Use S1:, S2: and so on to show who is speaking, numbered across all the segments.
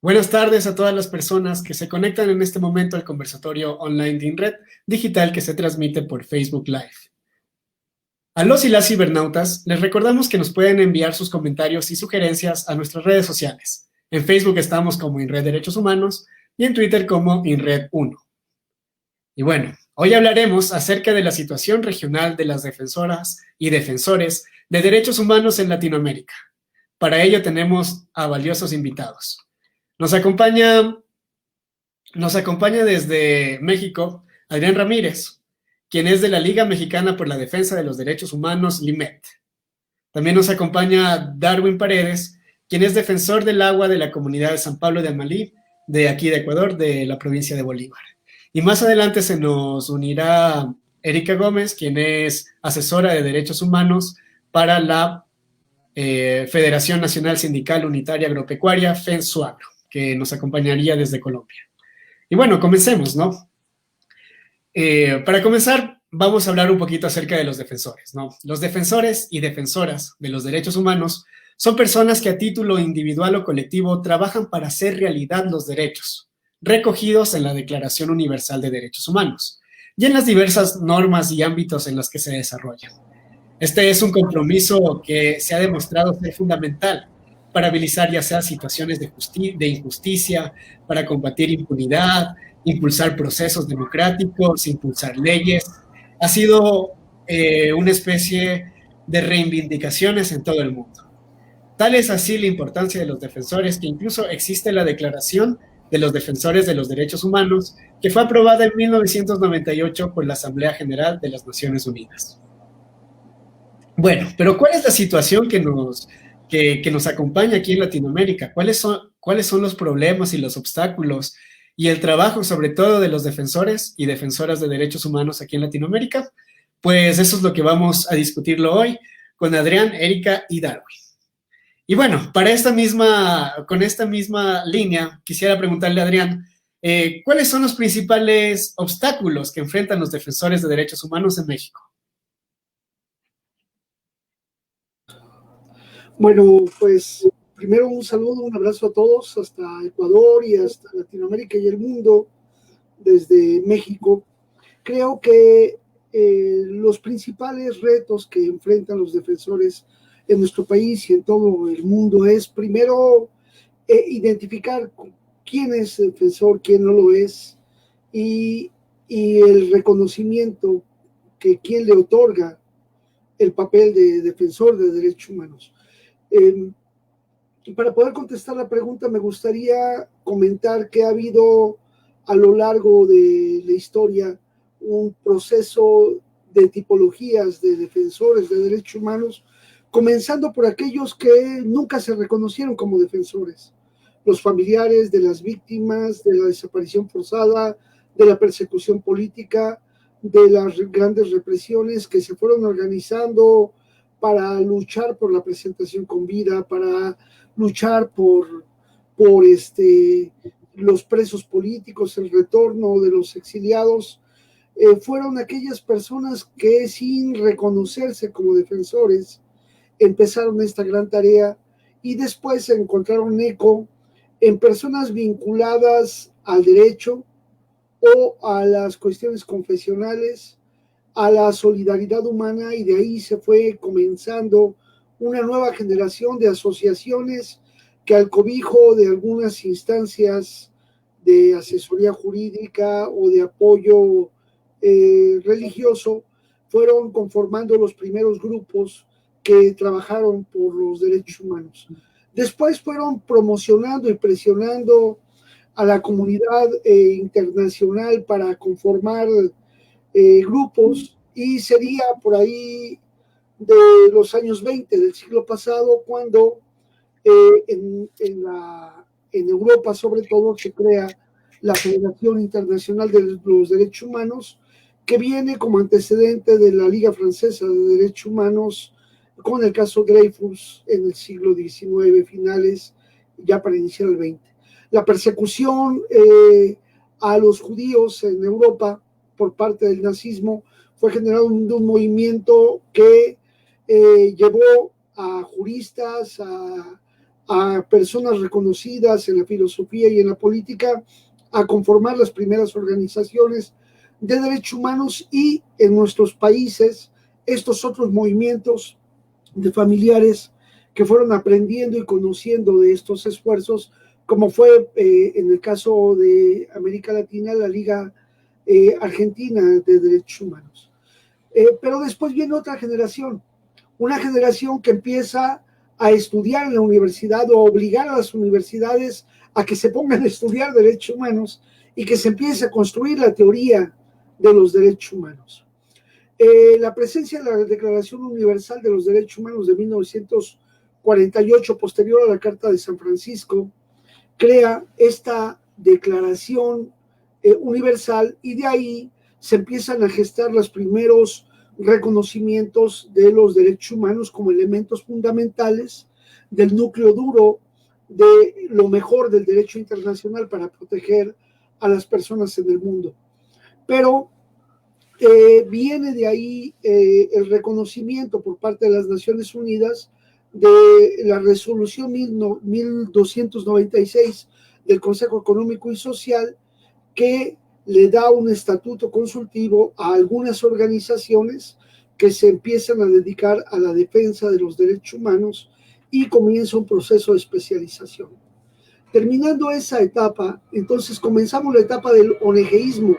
S1: Buenas tardes a todas las personas que se conectan en este momento al conversatorio online de INRED digital que se transmite por Facebook Live. A los y las cibernautas les recordamos que nos pueden enviar sus comentarios y sugerencias a nuestras redes sociales. En Facebook estamos como INRED Derechos Humanos y en Twitter como INRED1. Y bueno, hoy hablaremos acerca de la situación regional de las defensoras y defensores de derechos humanos en Latinoamérica. Para ello tenemos a valiosos invitados. Nos acompaña desde México Adrián Ramírez, quien es de la Liga Mexicana por la Defensa de los Derechos Humanos, LIMED. También nos acompaña Darwin Paredes, quien es defensor del agua de la comunidad de San Pablo de Amalí, de aquí de Ecuador, de la provincia de Bolívar. Y más adelante se nos unirá Erika Gómez, quien es asesora de derechos humanos para la Federación Nacional Sindical Unitaria Agropecuaria, FENSUAGRO, que nos acompañaría desde Colombia. Y bueno, comencemos, ¿no? Para comenzar, vamos a hablar un poquito acerca de los defensores, ¿no? Los defensores y defensoras de los derechos humanos son personas que a título individual o colectivo trabajan para hacer realidad los derechos recogidos en la Declaración Universal de Derechos Humanos y en las diversas normas y ámbitos en los que se desarrollan. Este es un compromiso que se ha demostrado ser fundamental para habilitar ya sea situaciones de injusticia, para combatir impunidad, impulsar procesos democráticos, impulsar leyes. Ha sido una especie de reivindicaciones en todo el mundo. Tal es así la importancia de los defensores que incluso existe la Declaración de los Defensores de los Derechos Humanos, que fue aprobada en 1998 por la Asamblea General de las Naciones Unidas. Bueno, pero ¿cuál es la situación que nos acompaña aquí en Latinoamérica? ¿Cuáles son los problemas y los obstáculos y el trabajo, sobre todo, de los defensores y defensoras de derechos humanos aquí en Latinoamérica? Pues eso es lo que vamos a discutirlo hoy con Adrián, Erika y Darwin. Y bueno, con esta misma línea, quisiera preguntarle a Adrián, ¿cuáles son los principales obstáculos que enfrentan los defensores de derechos humanos en México?
S2: Bueno, pues primero un saludo, un abrazo a todos, hasta Ecuador y hasta Latinoamérica y el mundo, desde México. Creo que los principales retos que enfrentan los defensores en nuestro país y en todo el mundo es primero identificar quién es defensor, quién no lo es, y, y el reconocimiento que quién le otorga el papel de defensor de derechos humanos. Eh, para poder contestar la pregunta, me gustaría comentar que ha habido a lo largo de la historia un proceso de tipologías de defensores de derechos humanos, comenzando por aquellos que nunca se reconocieron como defensores, los familiares de las víctimas de la desaparición forzada, de la persecución política, de las grandes represiones que se fueron organizando para luchar por la presentación con vida, para luchar por los presos políticos, el retorno de los exiliados, fueron aquellas personas que sin reconocerse como defensores empezaron esta gran tarea y después encontraron eco en personas vinculadas al derecho o a las cuestiones confesionales, a la solidaridad humana, y de ahí se fue comenzando una nueva generación de asociaciones que al cobijo de algunas instancias de asesoría jurídica o de apoyo religioso fueron conformando los primeros grupos que trabajaron por los derechos humanos. Después fueron promocionando y presionando a la comunidad internacional para conformar grupos, y sería por ahí de los años 20 del siglo pasado cuando en Europa sobre todo se crea la Federación Internacional de los Derechos Humanos, que viene como antecedente de la Liga Francesa de Derechos Humanos con el caso Dreyfus en el siglo XIX, finales, ya para iniciar el XX. La persecución a los judíos en Europa por parte del nazismo fue generado un movimiento que llevó a juristas, a personas reconocidas en la filosofía y en la política a conformar las primeras organizaciones de derechos humanos, y en nuestros países estos otros movimientos de familiares que fueron aprendiendo y conociendo de estos esfuerzos, como fue en el caso de América Latina, la Liga Argentina de Derechos Humanos. Pero después viene otra generación, una generación que empieza a estudiar en la universidad o obligar a las universidades a que se pongan a estudiar derechos humanos y que se empiece a construir la teoría de los derechos humanos. La presencia de la Declaración Universal de los Derechos Humanos de 1948, posterior a la Carta de San Francisco, crea esta declaración universal, y de ahí se empiezan a gestar los primeros reconocimientos de los derechos humanos como elementos fundamentales del núcleo duro de lo mejor del derecho internacional para proteger a las personas en el mundo. Pero viene de ahí el reconocimiento por parte de las Naciones Unidas de la resolución 1296 del Consejo Económico y Social, que le da un estatuto consultivo a algunas organizaciones que se empiezan a dedicar a la defensa de los derechos humanos, y comienza un proceso de especialización. Terminando esa etapa, entonces comenzamos la etapa del ONGismo.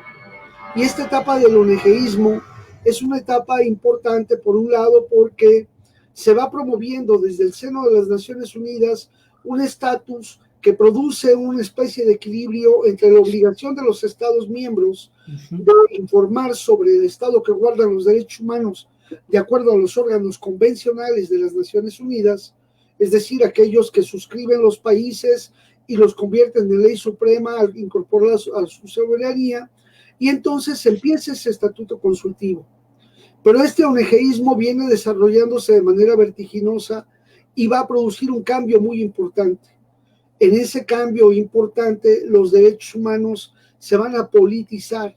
S2: Y esta etapa del ONGismo es una etapa importante, por un lado, porque se va promoviendo desde el seno de las Naciones Unidas un estatus que produce una especie de equilibrio entre la obligación de los Estados miembros de informar sobre el estado que guardan los derechos humanos de acuerdo a los órganos convencionales de las Naciones Unidas, es decir, aquellos que suscriben los países y los convierten en ley suprema al incorporarlas a su soberanía, y entonces empieza ese estatuto consultivo. Pero este ONGismo viene desarrollándose de manera vertiginosa y va a producir un cambio muy importante. En ese cambio importante, los derechos humanos se van a politizar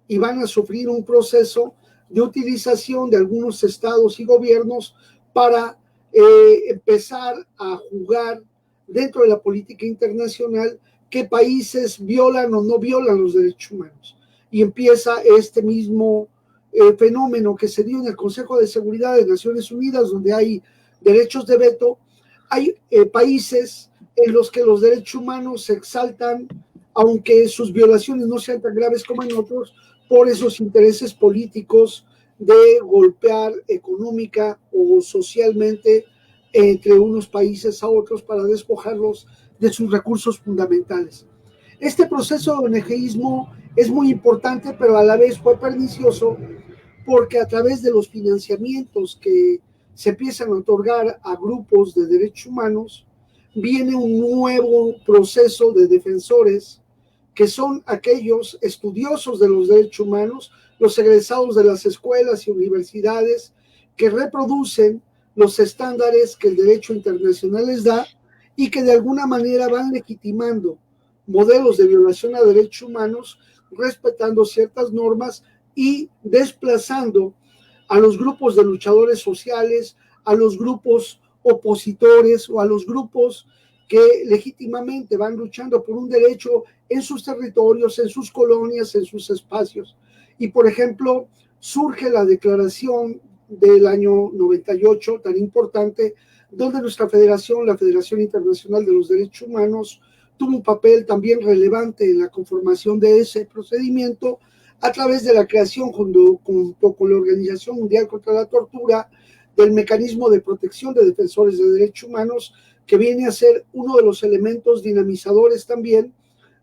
S2: y van a sufrir un proceso de utilización de algunos estados y gobiernos para empezar a jugar dentro de la política internacional qué países violan o no violan los derechos humanos. Y empieza este mismo fenómeno que se dio en el Consejo de Seguridad de Naciones Unidas, donde hay derechos de veto. Hay países en los que los derechos humanos se exaltan, aunque sus violaciones no sean tan graves como en otros, por esos intereses políticos de golpear económica o socialmente entre unos países a otros para despojarlos de sus recursos fundamentales. Este proceso de ONGismo es muy importante, pero a la vez fue pernicioso, porque a través de los financiamientos que se empiezan a otorgar a grupos de derechos humanos, viene un nuevo proceso de defensores, que son aquellos estudiosos de los derechos humanos, los egresados de las escuelas y universidades, que reproducen los estándares que el derecho internacional les da y que de alguna manera van legitimando modelos de violación a derechos humanos, respetando ciertas normas y desplazando a los grupos de luchadores sociales, a los grupos opositores o a los grupos que legítimamente van luchando por un derecho en sus territorios, en sus colonias, en sus espacios. Y, por ejemplo, surge la declaración del año 98, tan importante, donde nuestra federación, la Federación Internacional de los Derechos Humanos, tuvo un papel también relevante en la conformación de ese procedimiento, a través de la creación, junto con la Organización Mundial contra la Tortura, del mecanismo de protección de defensores de derechos humanos, que viene a ser uno de los elementos dinamizadores también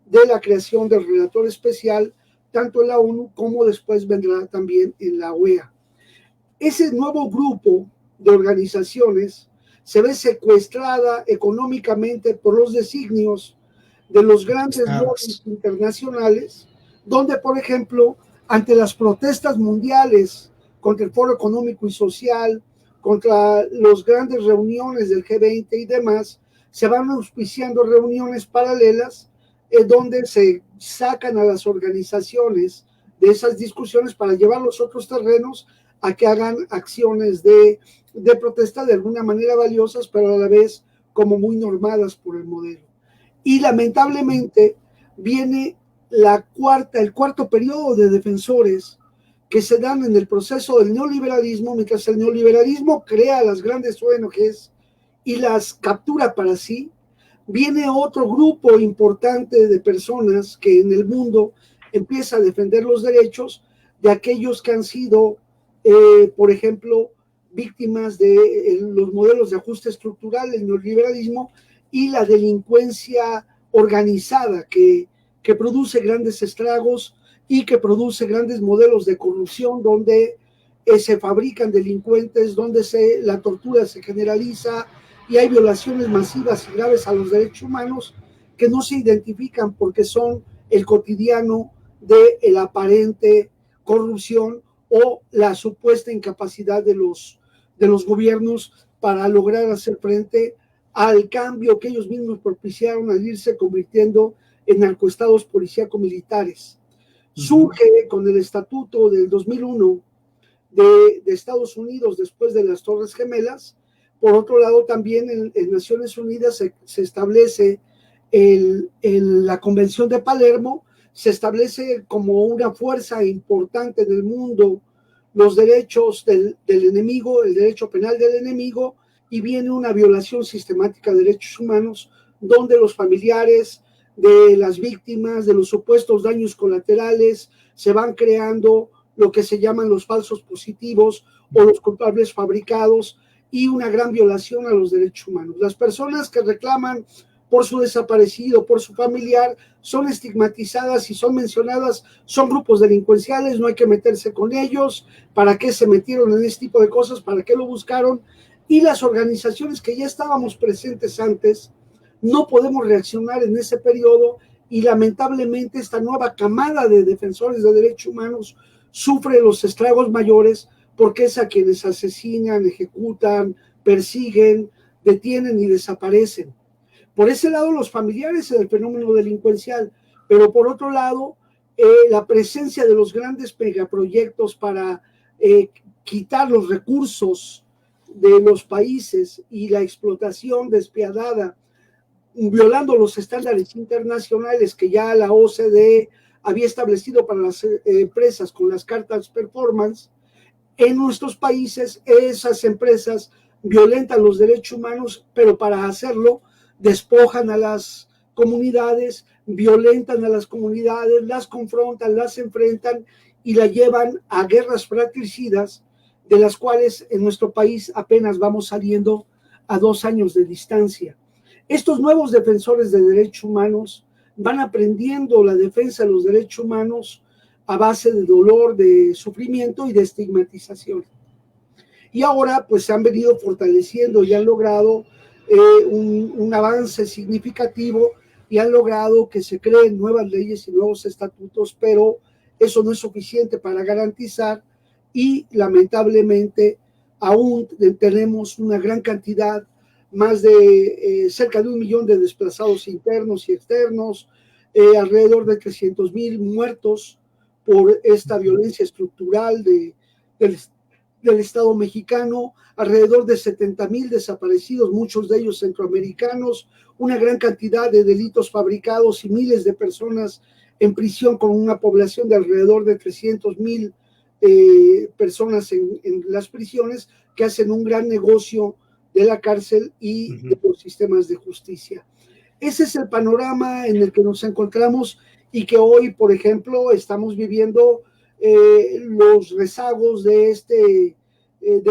S2: de la creación del relator especial, tanto en la ONU como después vendrá también en la OEA. Ese nuevo grupo de organizaciones se ve secuestrada económicamente por los designios de los grandes lobbies internacionales, donde, por ejemplo, ante las protestas mundiales contra el Foro Económico y Social, contra las grandes reuniones del G20 y demás, se van auspiciando reuniones paralelas donde se sacan a las organizaciones de esas discusiones para llevar los otros terrenos a que hagan acciones de protesta de alguna manera valiosas, pero a la vez como muy normadas por el modelo. Y lamentablemente viene el cuarto periodo de defensores que se dan en el proceso del neoliberalismo, mientras el neoliberalismo crea las grandes ONGs y las captura para sí. Viene otro grupo importante de personas que en el mundo empieza a defender los derechos de aquellos que han sido, por ejemplo, víctimas de los modelos de ajuste estructural, el neoliberalismo y la delincuencia organizada que produce grandes estragos y que produce grandes modelos de corrupción donde se fabrican delincuentes, donde la tortura se generaliza y hay violaciones masivas y graves a los derechos humanos que no se identifican porque son el cotidiano de la aparente corrupción o la supuesta incapacidad de los gobiernos para lograr hacer frente al cambio que ellos mismos propiciaron al irse convirtiendo en narcoestados policíaco-militares. Surge con el estatuto del 2001 de Estados Unidos después de las Torres Gemelas. Por otro lado, también en Naciones Unidas se establece la Convención de Palermo, se establece como una fuerza importante en el mundo los derechos del enemigo, el derecho penal del enemigo, y viene una violación sistemática de derechos humanos donde los familiares de las víctimas, de los supuestos daños colaterales, se van creando lo que se llaman los falsos positivos o los culpables fabricados y una gran violación a los derechos humanos. Las personas que reclaman por su desaparecido, por su familiar, son estigmatizadas y son mencionadas, son grupos delincuenciales, no hay que meterse con ellos, ¿para qué se metieron en este tipo de cosas? ¿Para qué lo buscaron? Y las organizaciones que ya estábamos presentes antes, no podemos reaccionar en ese periodo y lamentablemente esta nueva camada de defensores de derechos humanos sufre los estragos mayores porque es a quienes asesinan, ejecutan, persiguen, detienen y desaparecen. Por ese lado, los familiares del fenómeno delincuencial, pero por otro lado, la presencia de los grandes megaproyectos para quitar los recursos de los países y la explotación despiadada, violando los estándares internacionales que ya la OCDE había establecido para las empresas con las cartas performance. En nuestros países, esas empresas violentan los derechos humanos, pero para hacerlo despojan a las comunidades, violentan a las comunidades, las confrontan, las enfrentan y la llevan a guerras fratricidas, de las cuales en nuestro país apenas vamos saliendo a 2 años de distancia. Estos nuevos defensores de derechos humanos van aprendiendo la defensa de los derechos humanos a base de dolor, de sufrimiento y de estigmatización. Y ahora pues se han venido fortaleciendo y han logrado un avance significativo y han logrado que se creen nuevas leyes y nuevos estatutos, pero eso no es suficiente para garantizar y lamentablemente aún tenemos una gran cantidad, más de cerca de 1 millón de desplazados internos y externos, alrededor de 300,000 muertos por esta violencia estructural del Estado mexicano, alrededor de 70,000 desaparecidos, muchos de ellos centroamericanos, una gran cantidad de delitos fabricados y miles de personas en prisión, con una población de alrededor de 300,000 personas en las prisiones que hacen un gran negocio de la cárcel y de los sistemas de justicia. Ese es el panorama en el que nos encontramos y que hoy, por ejemplo, estamos viviendo los rezagos de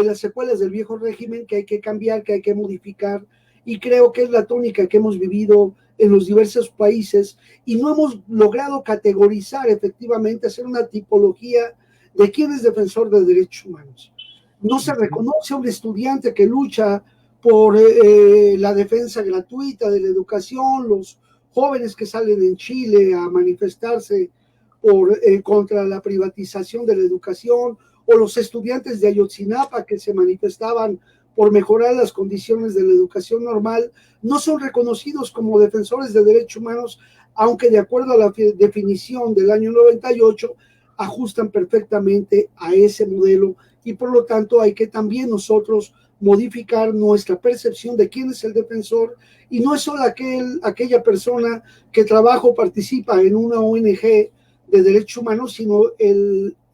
S2: las secuelas del viejo régimen que hay que cambiar, que hay que modificar, y creo que es la tónica que hemos vivido en los diversos países y no hemos logrado categorizar efectivamente, hacer una tipología de quién es defensor de derechos humanos. No se reconoce a un estudiante que lucha por la defensa gratuita de la educación, los jóvenes que salen en Chile a manifestarse contra la privatización de la educación, o los estudiantes de Ayotzinapa que se manifestaban por mejorar las condiciones de la educación normal, no son reconocidos como defensores de derechos humanos, aunque de acuerdo a la definición del año 98 ajustan perfectamente a ese modelo, y por lo tanto hay que también nosotros modificar nuestra percepción de quién es el defensor, y no es solo aquella persona que trabaja o participa en una ONG de derechos humanos, sino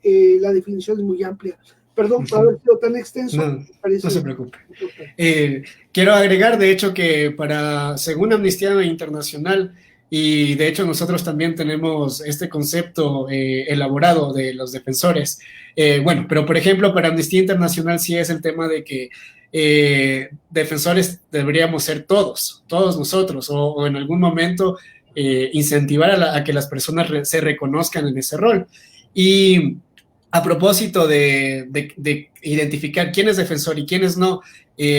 S2: la definición es muy amplia. Perdón por haber sido tan extenso.
S1: No, no se preocupe. Quiero agregar, de hecho, que según Amnistía Internacional, y de hecho nosotros también tenemos este concepto elaborado de los defensores. Bueno, pero por ejemplo, para Amnistía Internacional sí es el tema de que defensores deberíamos ser todos nosotros, o en algún momento incentivar a que las personas se reconozcan en ese rol. Y a propósito de identificar quién es defensor y quién es no,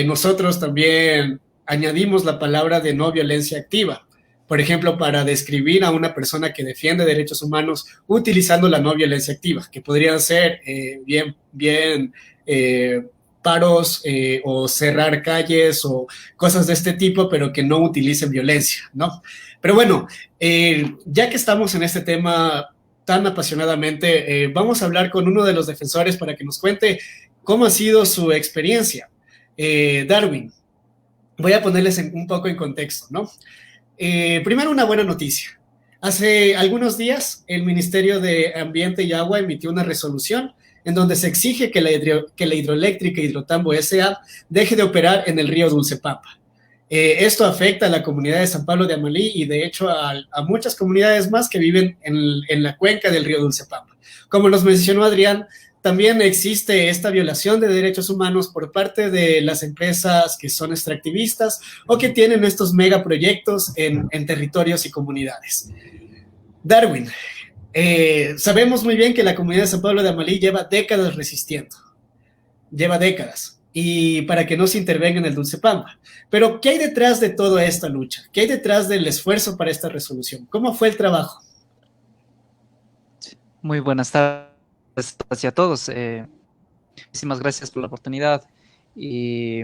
S1: nosotros también añadimos la palabra de no violencia activa. Por ejemplo, para describir a una persona que defiende derechos humanos utilizando la no violencia activa, que podrían ser paros o cerrar calles o cosas de este tipo, pero que no utilicen violencia, ¿no? Pero bueno, ya que estamos en este tema tan apasionadamente, vamos a hablar con uno de los defensores para que nos cuente cómo ha sido su experiencia. Darwin, voy a ponerles un poco en contexto, ¿no? Primero, una buena noticia. Hace algunos días, el Ministerio de Ambiente y Agua emitió una resolución en donde se exige que la hidroeléctrica Hidrotambo S.A. deje de operar en el río Dulcepapa. Esto afecta a la comunidad de San Pablo de Amalí y de hecho a muchas comunidades más que viven en la cuenca del río Dulcepapa. Como nos mencionó Adrián, también existe esta violación de derechos humanos por parte de las empresas que son extractivistas o que tienen estos megaproyectos en territorios y comunidades. Darwin, sabemos muy bien que la comunidad de San Pablo de Amalí lleva décadas resistiendo, lleva décadas, y para que no se intervenga en el Dulcepapa. Pero, ¿qué hay detrás de toda esta lucha? ¿Qué hay detrás del esfuerzo para esta resolución? ¿Cómo fue el trabajo?
S3: Muy buenas tardes a todos. Muchísimas gracias por la oportunidad. Y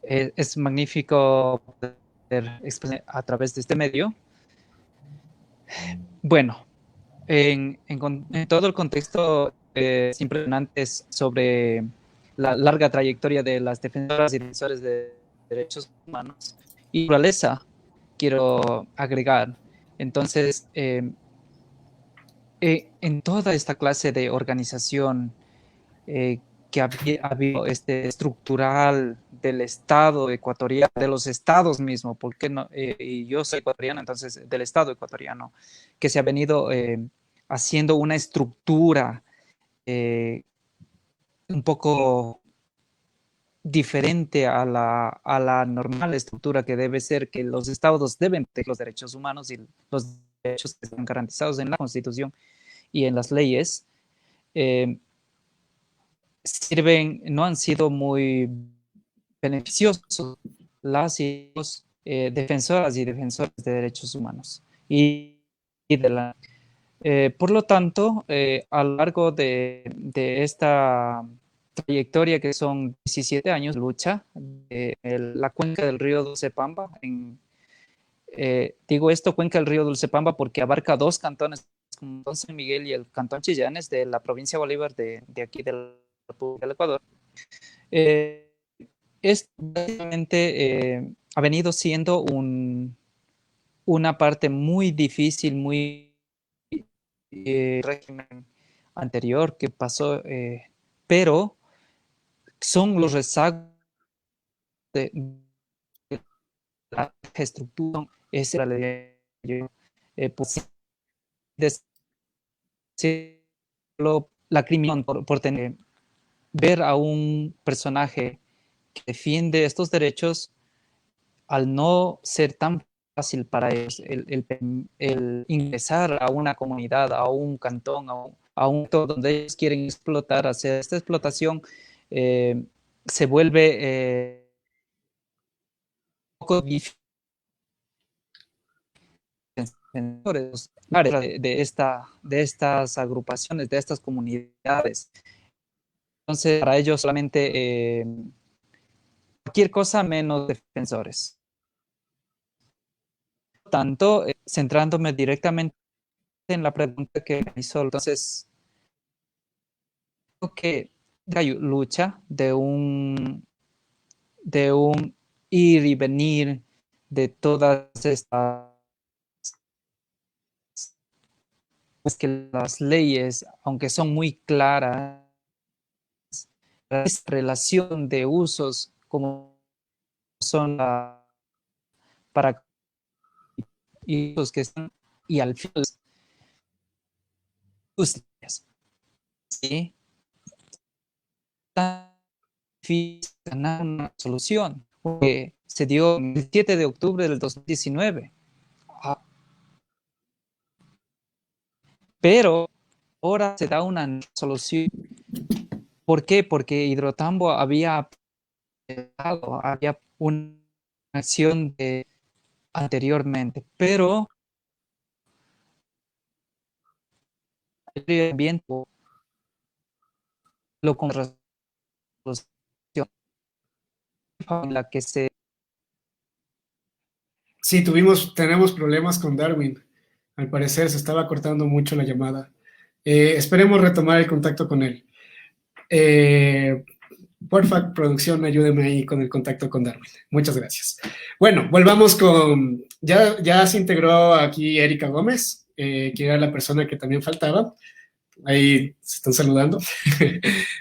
S3: es magnífico poder exponer a través de este medio. Bueno, en todo el contexto impresionante sobre la larga trayectoria de las defensoras y defensores de derechos humanos y naturaleza, quiero agregar. Entonces, en toda esta clase de organización que ha habido estructural del Estado ecuatoriano, de los estados mismos, porque no, y yo soy ecuatoriano, entonces del Estado ecuatoriano, que se ha venido haciendo una estructura un poco diferente a la normal estructura que debe ser, que los estados deben tener los derechos humanos y los derechos que están garantizados en la Constitución y en las leyes. No han sido muy beneficiosos las y los defensoras y defensores de derechos humanos. Por lo tanto, a lo largo de esta trayectoria, que son 17 años de lucha, la cuenca del río Dulcepamba, digo esto, cuenca del río Dulcepamba, porque abarca dos cantones, como San Miguel y el cantón Chillanes, de la provincia Bolívar, de aquí del República del Ecuador. Es básicamente ha venido siendo una parte muy difícil, muy régimen anterior que pasó, pero son los rezagos de la estructura, es la ley, pues, decirlo, la criminal por tener ver a un personaje que defiende estos derechos, al no ser tan fácil para ellos el ingresar a una comunidad, a un cantón, a un todo donde ellos quieren explotar, hacer esta explotación, se vuelve un poco difícil de estas agrupaciones, de estas comunidades. Entonces, para ellos solamente cualquier cosa menos defensores. Por tanto, centrándome directamente en la pregunta que me hizo, entonces, creo que hay lucha de un de un ir y venir de todas estas, pues que las leyes, aunque son muy claras, esta relación de usos como son para y usos que están y al final ¿sí? Tan difícil ganar una solución porque se dio el 7 de octubre del 2019. Pero ahora se da una solución. ¿Por qué? Porque Hidrotambo había una acción anteriormente, pero el ambiente lo con la que se...
S1: Sí, tenemos problemas con Darwin. Al parecer se estaba cortando mucho la llamada. Esperemos retomar el contacto con él. Porfa, producción, ayúdeme ahí con el contacto con Darwin. Muchas gracias. Bueno, volvamos con... Ya se integró aquí Erika Gómez, que era la persona que también faltaba. Ahí se están saludando.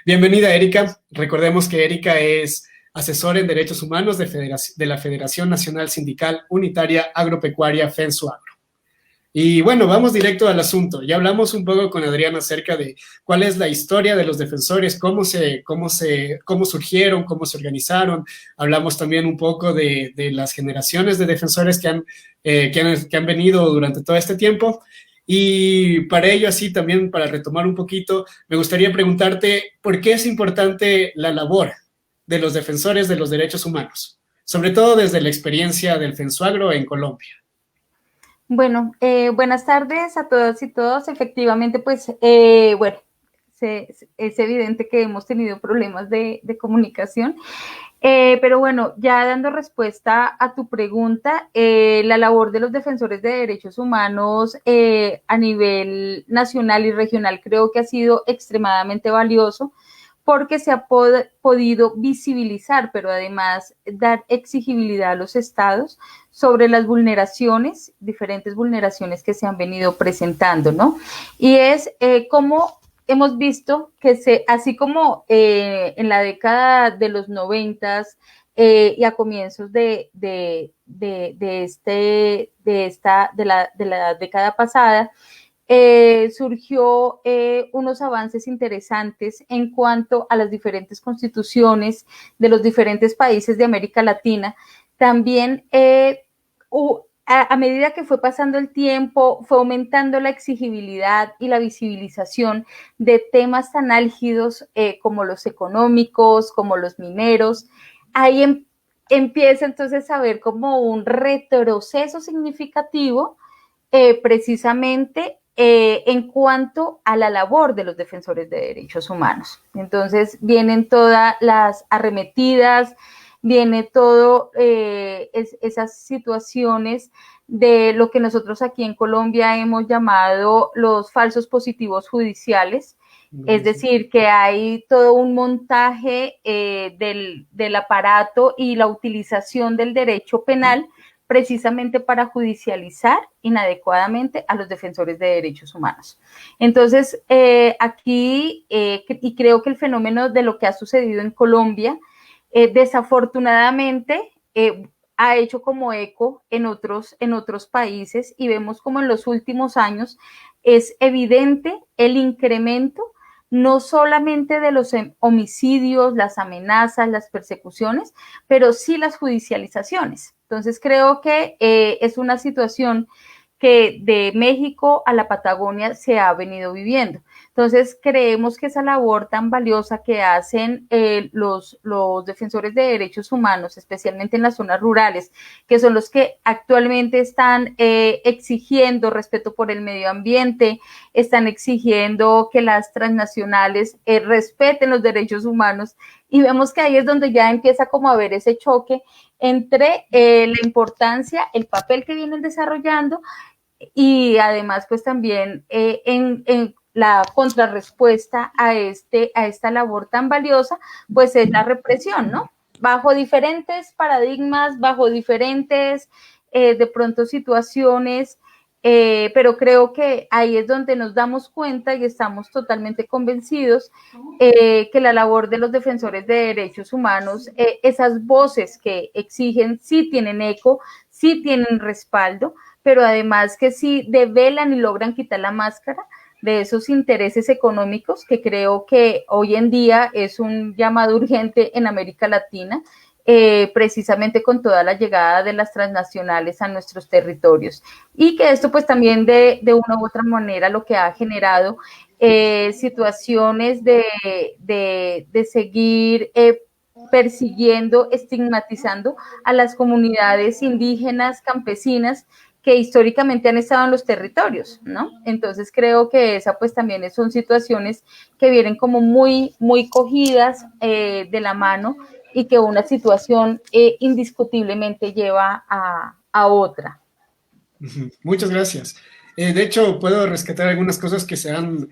S1: Bienvenida, Erika. Recordemos que Erika es asesora en derechos humanos de la Federación Nacional Sindical Unitaria Agropecuaria FENSUAGRO. Y bueno, vamos directo al asunto. Ya hablamos un poco con Adriana acerca de cuál es la historia de los defensores, cómo surgieron, cómo se organizaron. Hablamos también un poco de las generaciones de defensores que han venido durante todo este tiempo. Y para ello, así también, para retomar un poquito, me gustaría preguntarte por qué es importante la labor de los defensores de los derechos humanos, sobre todo desde la experiencia del FENSUAGRO en Colombia.
S4: Bueno, buenas tardes a todas y todos. Efectivamente, pues, bueno, es evidente que hemos tenido problemas de comunicación, pero bueno, ya dando respuesta a tu pregunta, la labor de los defensores de derechos humanos a nivel nacional y regional creo que ha sido extremadamente valioso, porque se ha podido visibilizar, pero además dar exigibilidad a los estados sobre las vulneraciones, diferentes vulneraciones que se han venido presentando, ¿no? Y es como hemos visto que así como en la década de los 90 y a comienzos de la década pasada, surgió unos avances interesantes en cuanto a las diferentes constituciones de los diferentes países de América Latina. También a medida que fue pasando el tiempo, fue aumentando la exigibilidad y la visibilización de temas tan álgidos como los económicos, como los mineros. Ahí empieza entonces a haber como un retroceso significativo precisamente en cuanto a la labor de los defensores de derechos humanos. Entonces vienen todas las arremetidas, viene todo esas situaciones de lo que nosotros aquí en Colombia hemos llamado los falsos positivos judiciales, es decir, que hay todo un montaje del aparato y la utilización del derecho penal precisamente para judicializar inadecuadamente a los defensores de derechos humanos. Entonces, aquí, y creo que el fenómeno de lo que ha sucedido en Colombia, desafortunadamente, ha hecho como eco en otros países, y vemos como en los últimos años es evidente el incremento no solamente de los homicidios, las amenazas, las persecuciones, pero sí las judicializaciones. Entonces creo que es una situación que de México a la Patagonia se ha venido viviendo. Entonces creemos que esa labor tan valiosa que hacen los defensores de derechos humanos, especialmente en las zonas rurales, que son los que actualmente están exigiendo respeto por el medio ambiente, están exigiendo que las transnacionales respeten los derechos humanos, y vemos que ahí es donde ya empieza como a haber ese choque entre la importancia, el papel que vienen desarrollando, y además pues también en la contrarrespuesta a esta labor tan valiosa, pues es la represión, ¿no? bajo diferentes paradigmas, bajo diferentes de pronto situaciones, pero creo que ahí es donde nos damos cuenta y estamos totalmente convencidos que la labor de los defensores de derechos humanos, esas voces que exigen, sí tienen eco, sí tienen respaldo, pero además que sí develan y logran quitar la máscara de esos intereses económicos que creo que hoy en día es un llamado urgente en América Latina, precisamente con toda la llegada de las transnacionales a nuestros territorios. Y que esto pues también de una u otra manera lo que ha generado situaciones de seguir persiguiendo, estigmatizando a las comunidades indígenas, campesinas, que históricamente han estado en los territorios, ¿no? Entonces creo que esa pues también son situaciones que vienen como muy, muy cogidas de la mano y que una situación indiscutiblemente lleva a otra.
S1: Muchas gracias. De hecho, puedo rescatar algunas cosas que se han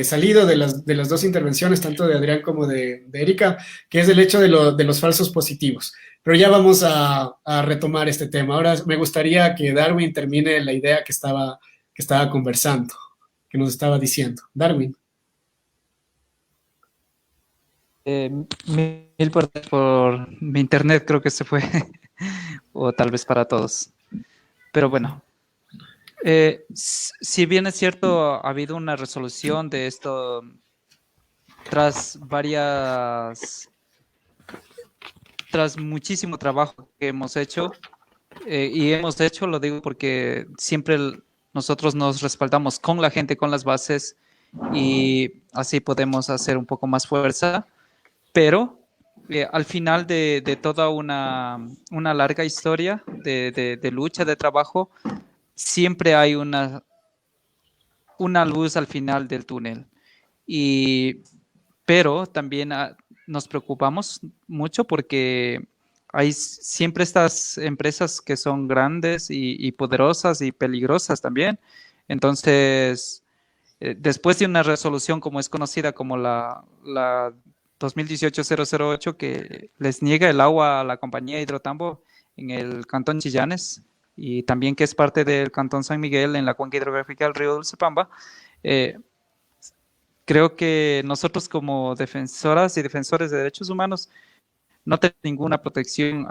S1: salido de las dos intervenciones, tanto de Adrián como de Erika, que es el hecho de los falsos positivos. Pero ya vamos a retomar este tema. Ahora me gustaría que Darwin termine la idea que estaba conversando, que nos estaba diciendo. Darwin.
S3: Mil por mi internet, creo que se fue, o tal vez para todos. Pero bueno, si bien es cierto, ha habido una resolución de esto tras muchísimo trabajo que hemos hecho, y hemos hecho, lo digo porque siempre nosotros nos respaldamos con la gente, con las bases, y así podemos hacer un poco más fuerza, pero al final de toda una larga historia de lucha, de trabajo, siempre hay una luz al final del túnel. Pero también nos preocupamos mucho porque hay siempre estas empresas que son grandes y poderosas y peligrosas también. Entonces, después de una resolución como es conocida como la 2018-008, que les niega el agua a la compañía Hidrotambo en el cantón Chillanes, y también que es parte del cantón San Miguel en la cuenca hidrográfica del río Dulcepamba, creo que nosotros como defensoras y defensores de derechos humanos no tenemos ninguna protección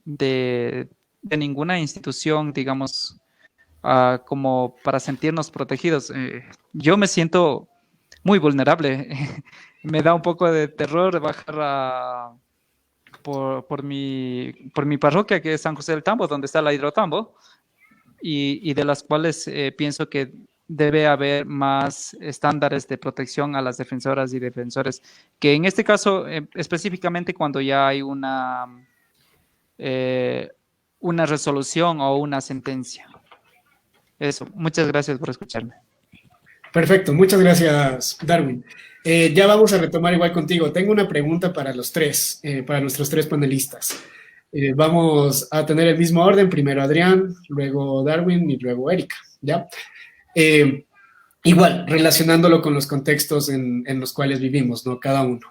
S3: de ninguna institución, digamos, como para sentirnos protegidos. Yo me siento muy vulnerable. Me da un poco de terror bajar por mi parroquia, que es San José del Tambo, donde está la Hidrotambo, y de las cuales pienso que debe haber más estándares de protección a las defensoras y defensores, que en este caso, específicamente cuando ya hay una resolución o una sentencia. Eso, muchas gracias por escucharme.
S1: Perfecto, muchas gracias, Darwin. Ya vamos a retomar igual contigo. Tengo una pregunta para los tres, para nuestros tres panelistas. Vamos a tener el mismo orden, primero Adrián, luego Darwin y luego Erika, ¿ya? Igual, relacionándolo con los contextos en los cuales vivimos, ¿no? Cada uno.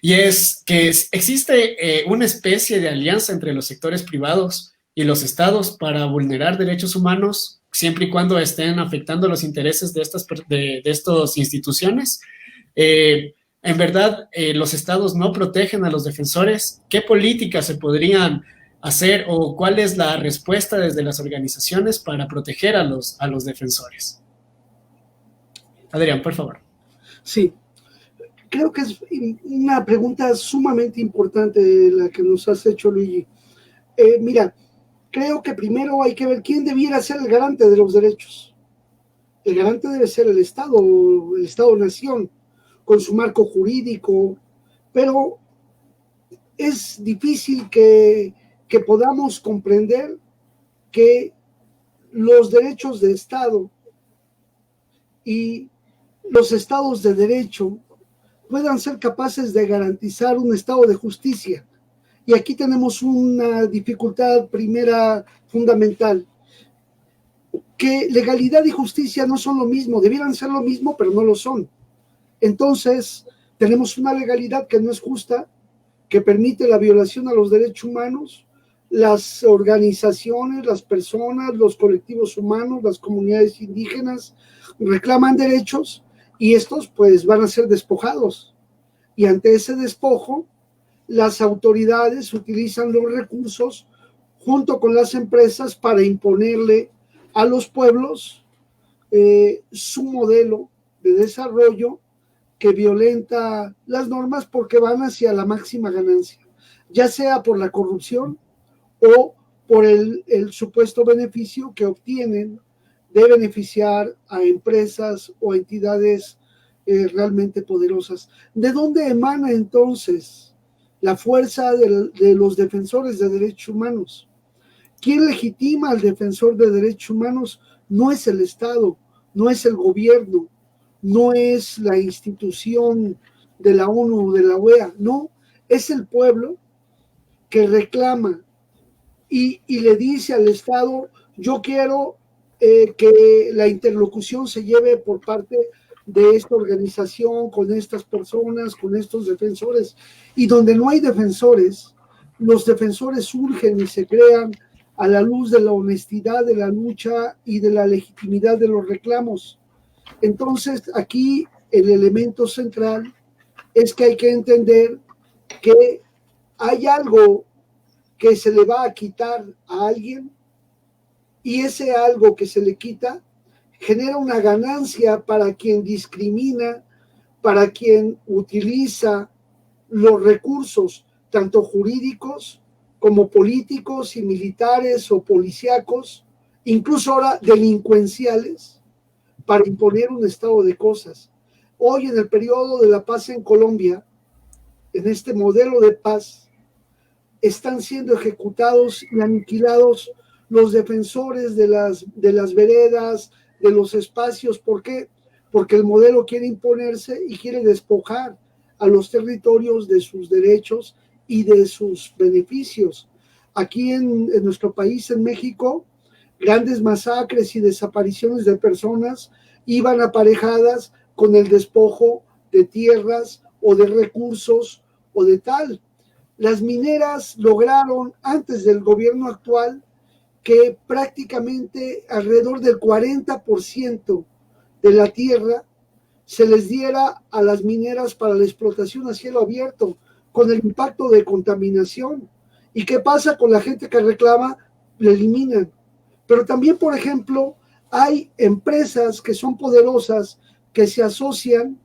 S1: Y es que existe una especie de alianza entre los sectores privados y los estados para vulnerar derechos humanos, siempre y cuando estén afectando los intereses de estas instituciones. En verdad, los estados no protegen a los defensores. ¿Qué políticas se podrían hacer o cuál es la respuesta desde las organizaciones para proteger a los defensores? Adrián, por favor.
S2: Sí, creo que es una pregunta sumamente importante la que nos has hecho, Luigi. Mira, creo que primero hay que ver quién debiera ser el garante de los derechos. El garante debe ser el Estado-nación, con su marco jurídico, pero es difícil que podamos comprender que los derechos de Estado y los estados de derecho puedan ser capaces de garantizar un estado de justicia. Y aquí tenemos una dificultad primera fundamental, que legalidad y justicia no son lo mismo, debieran ser lo mismo, pero no lo son. Entonces, tenemos una legalidad que no es justa, que permite la violación a los derechos humanos, las organizaciones, las personas, los colectivos humanos, las comunidades indígenas reclaman derechos y estos pues van a ser despojados. Y ante ese despojo, las autoridades utilizan los recursos junto con las empresas para imponerle a los pueblos su modelo de desarrollo que violenta las normas porque van hacia la máxima ganancia, ya sea por la corrupción o por el supuesto beneficio que obtienen de beneficiar a empresas o entidades realmente poderosas. ¿De dónde emana entonces la fuerza de los defensores de derechos humanos? ¿Quién legitima al defensor de derechos humanos? No es el Estado, no es el gobierno, no es la institución de la ONU o de la OEA, no, es el pueblo que reclama y le dice al Estado, yo quiero que la interlocución se lleve por parte de esta organización, con estas personas, con estos defensores, y donde no hay defensores, los defensores surgen y se crean a la luz de la honestidad de la lucha y de la legitimidad de los reclamos. Entonces, aquí el elemento central es que hay que entender que hay algo que se le va a quitar a alguien y ese algo que se le quita genera una ganancia para quien discrimina, para quien utiliza los recursos, tanto jurídicos como políticos y militares o policíacos, incluso ahora delincuenciales, para imponer un estado de cosas. Hoy en el periodo de la paz en Colombia, en este modelo de paz, están siendo ejecutados y aniquilados los defensores de las veredas, de los espacios. ¿Por qué? Porque el modelo quiere imponerse y quiere despojar a los territorios de sus derechos y de sus beneficios. Aquí en nuestro país, en México, grandes masacres y desapariciones de personas iban aparejadas con el despojo de tierras o de recursos o de tal. Las mineras lograron antes del gobierno actual que prácticamente alrededor del 40% de la tierra se les diera a las mineras para la explotación a cielo abierto, con el impacto de contaminación. ¿Y qué pasa con la gente que reclama? La eliminan. Pero también, por ejemplo, hay empresas que son poderosas, que se asocian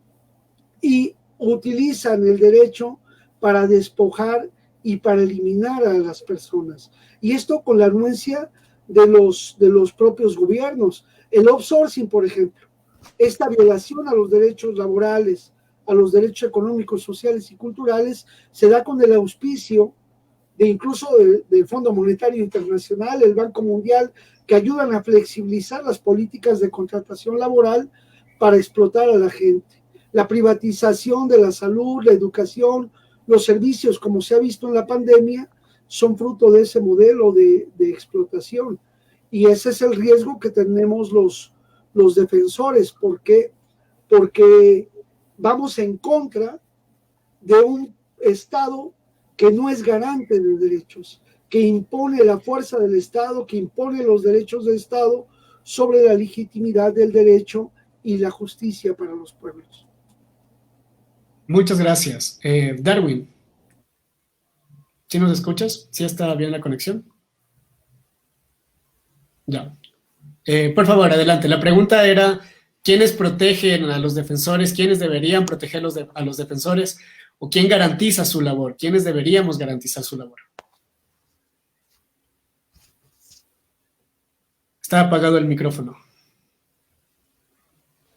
S2: y utilizan el derecho para despojar y para eliminar a las personas. Y esto con la anuencia de los propios gobiernos. El outsourcing, por ejemplo, esta violación a los derechos laborales, a los derechos económicos, sociales y culturales, se da con el auspicio de incluso del Fondo Monetario Internacional, el Banco Mundial, que ayudan a flexibilizar las políticas de contratación laboral para explotar a la gente. La privatización de la salud, la educación, los servicios, como se ha visto en la pandemia, son fruto de ese modelo de explotación. Y ese es el riesgo que tenemos los defensores. ¿Por qué? Porque vamos en contra de un Estado que no es garante de derechos, que impone la fuerza del Estado, que impone los derechos del Estado sobre la legitimidad del derecho y la justicia para los pueblos.
S1: Muchas gracias. Darwin, ¿sí nos escuchas? ¿Sí está bien la conexión? Ya. Por favor, adelante. La pregunta era, ¿quiénes protegen a los defensores? ¿Quiénes deberían proteger a los defensores? ¿O quién garantiza su labor? ¿Quiénes deberíamos garantizar su labor? Está apagado el micrófono.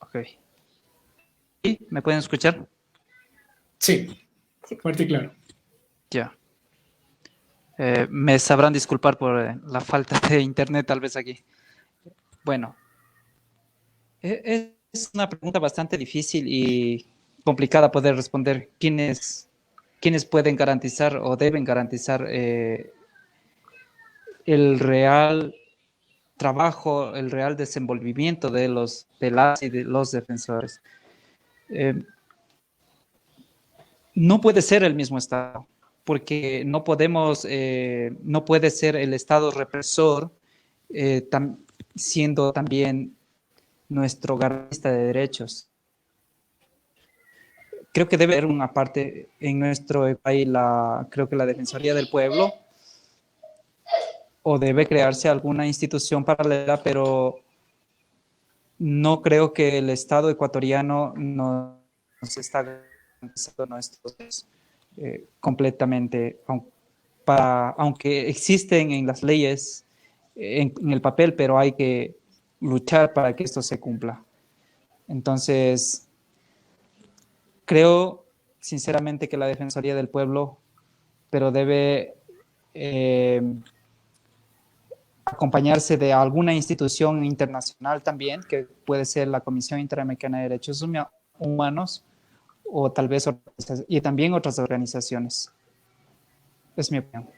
S3: Ok. ¿Sí? ¿Me pueden escuchar?
S1: Sí, fuerte y claro.
S3: Ya. Me sabrán disculpar por la falta de internet tal vez aquí. Bueno, es una pregunta bastante difícil y complicada poder responder. ¿Quiénes pueden garantizar o deben garantizar el real trabajo, el real desenvolvimiento de las y de los defensores? No puede ser el mismo Estado. porque no podemos, no puede ser el Estado represor siendo también nuestro garantista de derechos. Creo que debe haber una parte en nuestro país, creo que la Defensoría del Pueblo, o debe crearse alguna institución paralela, pero no creo que el Estado ecuatoriano nos está garantizando nuestros completamente, aunque existen en las leyes, en el papel, pero hay que luchar para que esto se cumpla. Entonces, creo sinceramente que la Defensoría del Pueblo, pero debe acompañarse de alguna institución internacional también, que puede ser la Comisión Interamericana de Derechos Humanos, o tal vez y también otras organizaciones. Es mi opinión.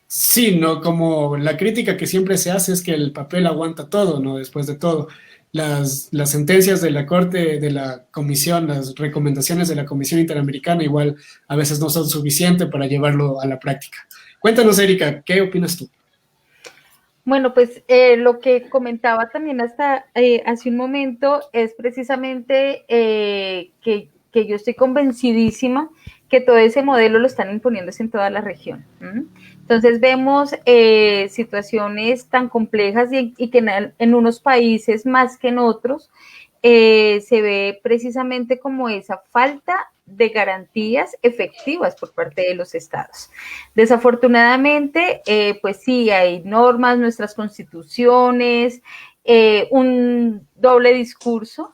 S1: Sí, ¿no? Como la crítica que siempre se hace es que el papel aguanta todo, ¿no? Después de todo. Las sentencias de la Corte, de la Comisión, las recomendaciones de la Comisión Interamericana igual a veces no son suficientes para llevarlo a la práctica. Cuéntanos, Erika, ¿qué opinas tú?
S4: Bueno, pues lo que comentaba también hasta hace un momento es precisamente que yo estoy convencidísima que todo ese modelo lo están imponiéndose en toda la región. Entonces vemos situaciones tan complejas y que en unos países más que en otros se ve precisamente como esa falta de garantías efectivas por parte de los estados. Desafortunadamente, pues sí, hay normas, nuestras constituciones, un doble discurso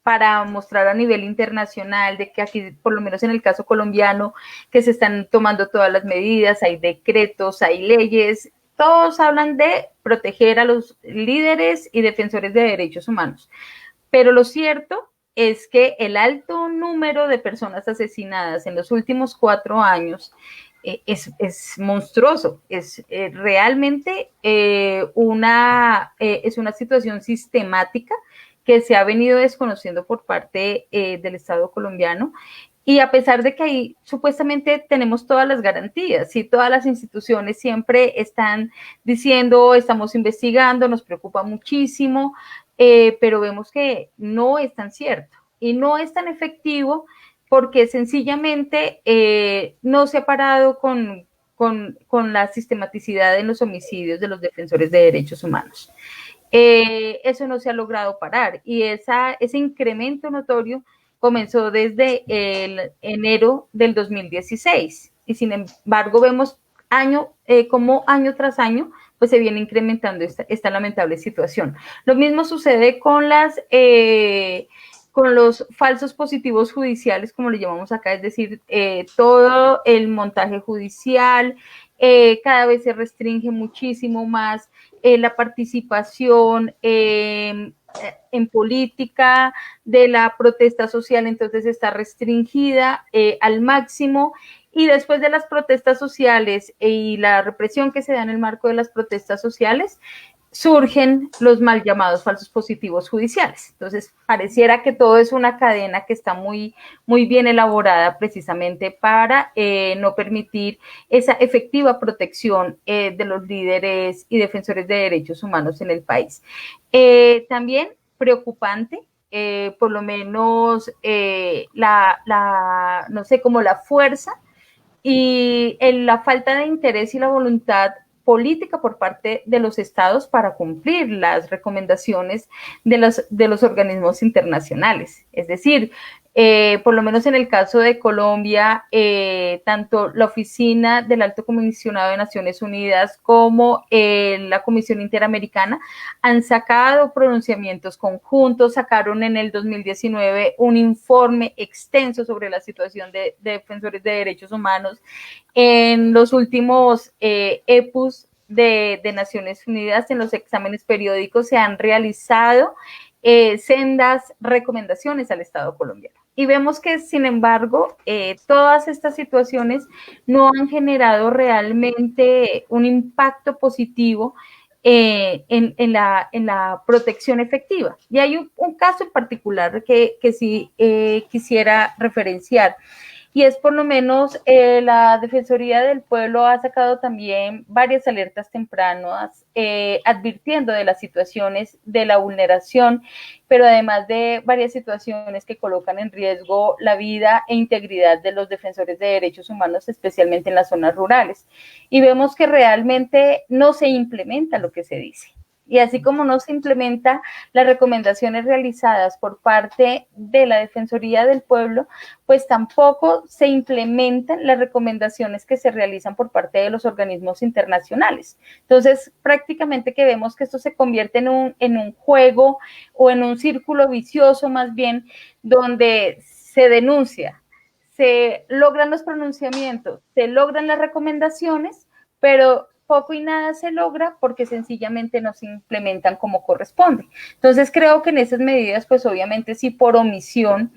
S4: para mostrar a nivel internacional de que aquí, por lo menos en el caso colombiano, que se están tomando todas las medidas, hay decretos, hay leyes, todos hablan de proteger a los líderes y defensores de derechos humanos. Pero lo cierto es que el alto número de personas asesinadas en los últimos 4 años es monstruoso, es realmente es una situación sistemática que se ha venido desconociendo por parte del Estado colombiano. Y a pesar de que ahí supuestamente tenemos todas las garantías, y todas las instituciones siempre están diciendo, estamos investigando, nos preocupa muchísimo, pero vemos que no es tan cierto y no es tan efectivo porque sencillamente no se ha parado con la sistematicidad en los homicidios de los defensores de derechos humanos. Eso no se ha logrado parar y ese incremento notorio comenzó desde el enero del 2016 y sin embargo vemos como año tras año pues se viene incrementando esta lamentable situación. Lo mismo sucede con los falsos positivos judiciales, como le llamamos acá, es decir, todo el montaje judicial, cada vez se restringe muchísimo más la participación en política de la protesta social, entonces está restringida al máximo. Y después de las protestas sociales y la represión que se da en el marco de las protestas sociales, surgen los mal llamados falsos positivos judiciales. Entonces, pareciera que todo es una cadena que está muy, muy bien elaborada precisamente para no permitir esa efectiva protección de los líderes y defensores de derechos humanos en el país. También preocupante, por lo menos no sé, como la fuerza y la falta de interés y la voluntad política por parte de los estados para cumplir las recomendaciones de los organismos internacionales. Es decir, por lo menos en el caso de Colombia, tanto la Oficina del Alto Comisionado de Naciones Unidas como la Comisión Interamericana han sacado pronunciamientos conjuntos, sacaron en el 2019 un informe extenso sobre la situación de defensores de derechos humanos. En los últimos EPUs de Naciones Unidas, en los exámenes periódicos, se han realizado sendas recomendaciones al Estado colombiano. Y vemos que, sin embargo, todas estas situaciones no han generado realmente un impacto positivo en la protección efectiva. Y hay un caso en particular que sí quisiera referenciar, y es por lo menos la Defensoría del Pueblo ha sacado también varias alertas tempranas advirtiendo de las situaciones de la vulneración, pero además de varias situaciones que colocan en riesgo la vida e integridad de los defensores de derechos humanos, especialmente en las zonas rurales. Y vemos que realmente no se implementa lo que se dice. Y así como no se implementa las recomendaciones realizadas por parte de la Defensoría del Pueblo, pues tampoco se implementan las recomendaciones que se realizan por parte de los organismos internacionales. Entonces, prácticamente que vemos que esto se convierte en un juego o en un círculo vicioso más bien, donde se denuncia, se logran los pronunciamientos, se logran las recomendaciones, pero poco y nada se logra porque sencillamente no se implementan como corresponde. Entonces creo que en esas medidas, pues obviamente sí por omisión,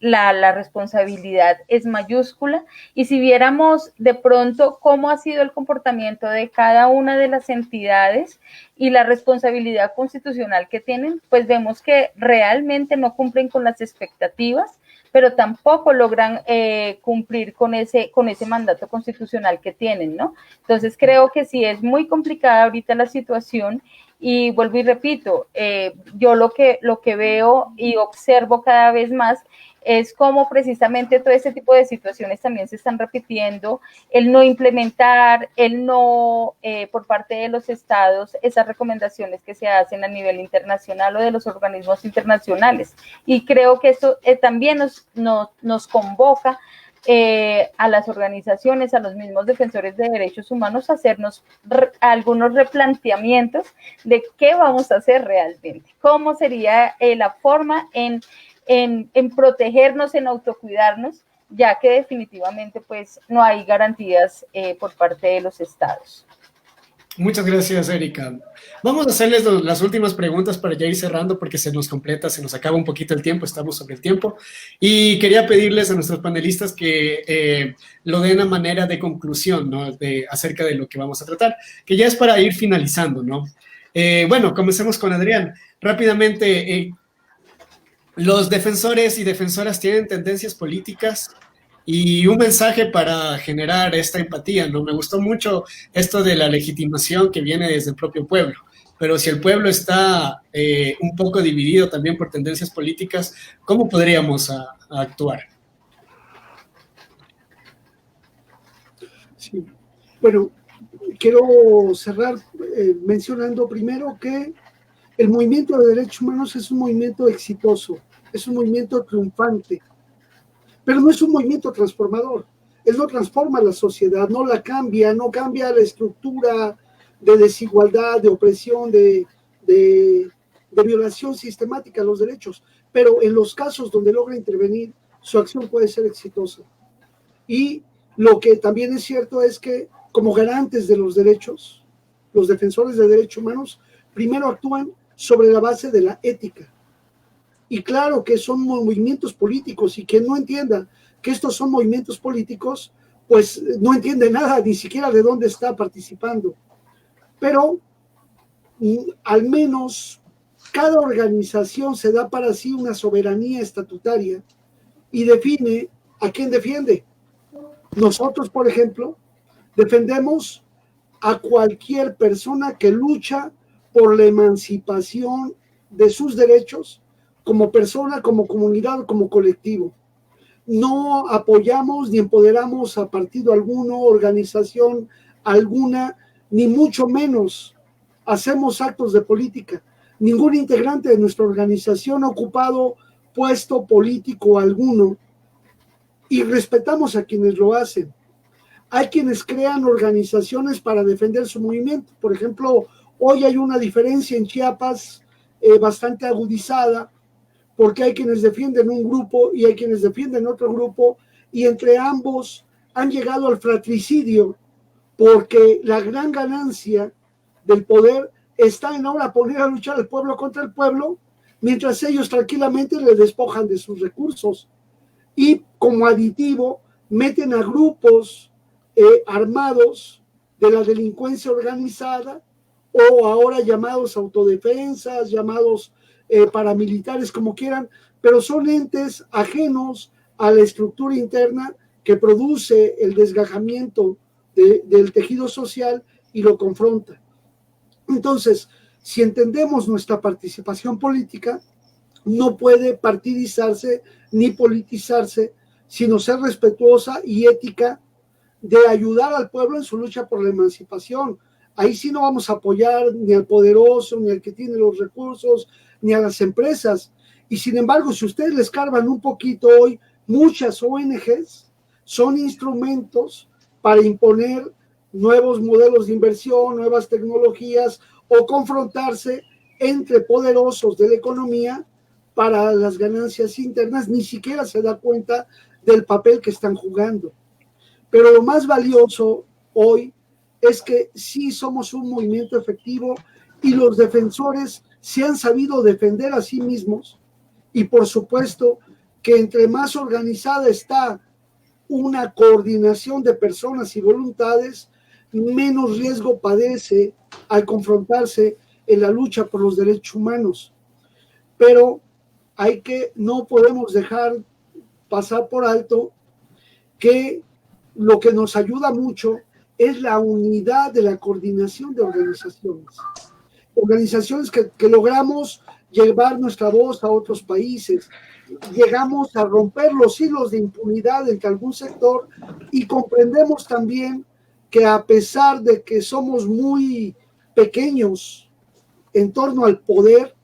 S4: la responsabilidad es mayúscula, y si viéramos de pronto cómo ha sido el comportamiento de cada una de las entidades y la responsabilidad constitucional que tienen, pues vemos que realmente no cumplen con las expectativas, pero tampoco logran cumplir con ese mandato constitucional que tienen, ¿no? Entonces creo que sí es muy complicada ahorita la situación, y vuelvo y repito, yo lo que veo y observo cada vez más es cómo precisamente todo ese tipo de situaciones también se están repitiendo, el no implementar, el no, por parte de los estados, esas recomendaciones que se hacen a nivel internacional o de los organismos internacionales. Y creo que eso también nos convoca a las organizaciones, a los mismos defensores de derechos humanos, a hacernos algunos replanteamientos de qué vamos a hacer realmente, cómo sería la forma en protegernos, en autocuidarnos, ya que definitivamente pues no hay garantías por parte de los estados.
S1: Muchas gracias, Erika. Vamos a hacerles las últimas preguntas para ya ir cerrando, porque se nos acaba un poquito el tiempo, estamos sobre el tiempo. Y quería pedirles a nuestros panelistas que lo den a manera de conclusión, ¿no? Acerca de lo que vamos a tratar, que ya es para ir finalizando, ¿no? Bueno, comencemos con Adrián. Rápidamente, los defensores y defensoras tienen tendencias políticas y un mensaje para generar esta empatía, ¿no? Me gustó mucho esto de la legitimación que viene desde el propio pueblo, pero si el pueblo está un poco dividido también por tendencias políticas, ¿cómo podríamos actuar?
S2: Sí. Bueno, quiero cerrar mencionando primero que el movimiento de derechos humanos es un movimiento exitoso, es un movimiento triunfante, pero no es un movimiento transformador. Él no transforma la sociedad, no la cambia, no cambia la estructura de desigualdad, de opresión, de violación sistemática de los derechos, pero en los casos donde logra intervenir, su acción puede ser exitosa. Y lo que también es cierto es que, como garantes de los derechos, los defensores de derechos humanos primero actúan sobre la base de la ética. Y claro que son movimientos políticos, y quien no entienda que estos son movimientos políticos, pues no entiende nada, ni siquiera de dónde está participando. Pero al menos cada organización se da para sí una soberanía estatutaria y define a quién defiende. Nosotros, por ejemplo, defendemos a cualquier persona que lucha por la emancipación de sus derechos como persona, como comunidad, como colectivo. No apoyamos ni empoderamos a partido alguno, organización alguna, ni mucho menos hacemos actos de política. Ningún integrante de nuestra organización ha ocupado puesto político alguno, y respetamos a quienes lo hacen. Hay quienes crean organizaciones para defender su movimiento. Por ejemplo, hoy hay una diferencia en Chiapas bastante agudizada, porque hay quienes defienden un grupo y hay quienes defienden otro grupo, y entre ambos han llegado al fratricidio, porque la gran ganancia del poder está en ahora poner a luchar al pueblo contra el pueblo, mientras ellos tranquilamente le despojan de sus recursos. Y como aditivo meten a grupos armados de la delincuencia organizada o ahora llamados autodefensas, llamados paramilitares, como quieran, pero son entes ajenos a la estructura interna que produce el desgajamiento del tejido social y lo confronta. Entonces, si entendemos nuestra participación política, no puede partidizarse ni politizarse, sino ser respetuosa y ética de ayudar al pueblo en su lucha por la emancipación. Ahí sí no vamos a apoyar ni al poderoso, ni al que tiene los recursos, ni a las empresas. Y sin embargo, si ustedes le escarban un poquito hoy, muchas ONGs son instrumentos para imponer nuevos modelos de inversión, nuevas tecnologías o confrontarse entre poderosos de la economía para las ganancias internas. Ni siquiera se da cuenta del papel que están jugando. Pero lo más valioso hoy es que sí somos un movimiento efectivo y los defensores se han sabido defender a sí mismos, y por supuesto que entre más organizada está una coordinación de personas y voluntades, menos riesgo padece al confrontarse en la lucha por los derechos humanos. Pero no podemos dejar pasar por alto que lo que nos ayuda mucho es la unidad de la coordinación de organizaciones. Organizaciones que logramos llevar nuestra voz a otros países, llegamos a romper los hilos de impunidad entre algún sector y comprendemos también que a pesar de que somos muy pequeños en torno al poder,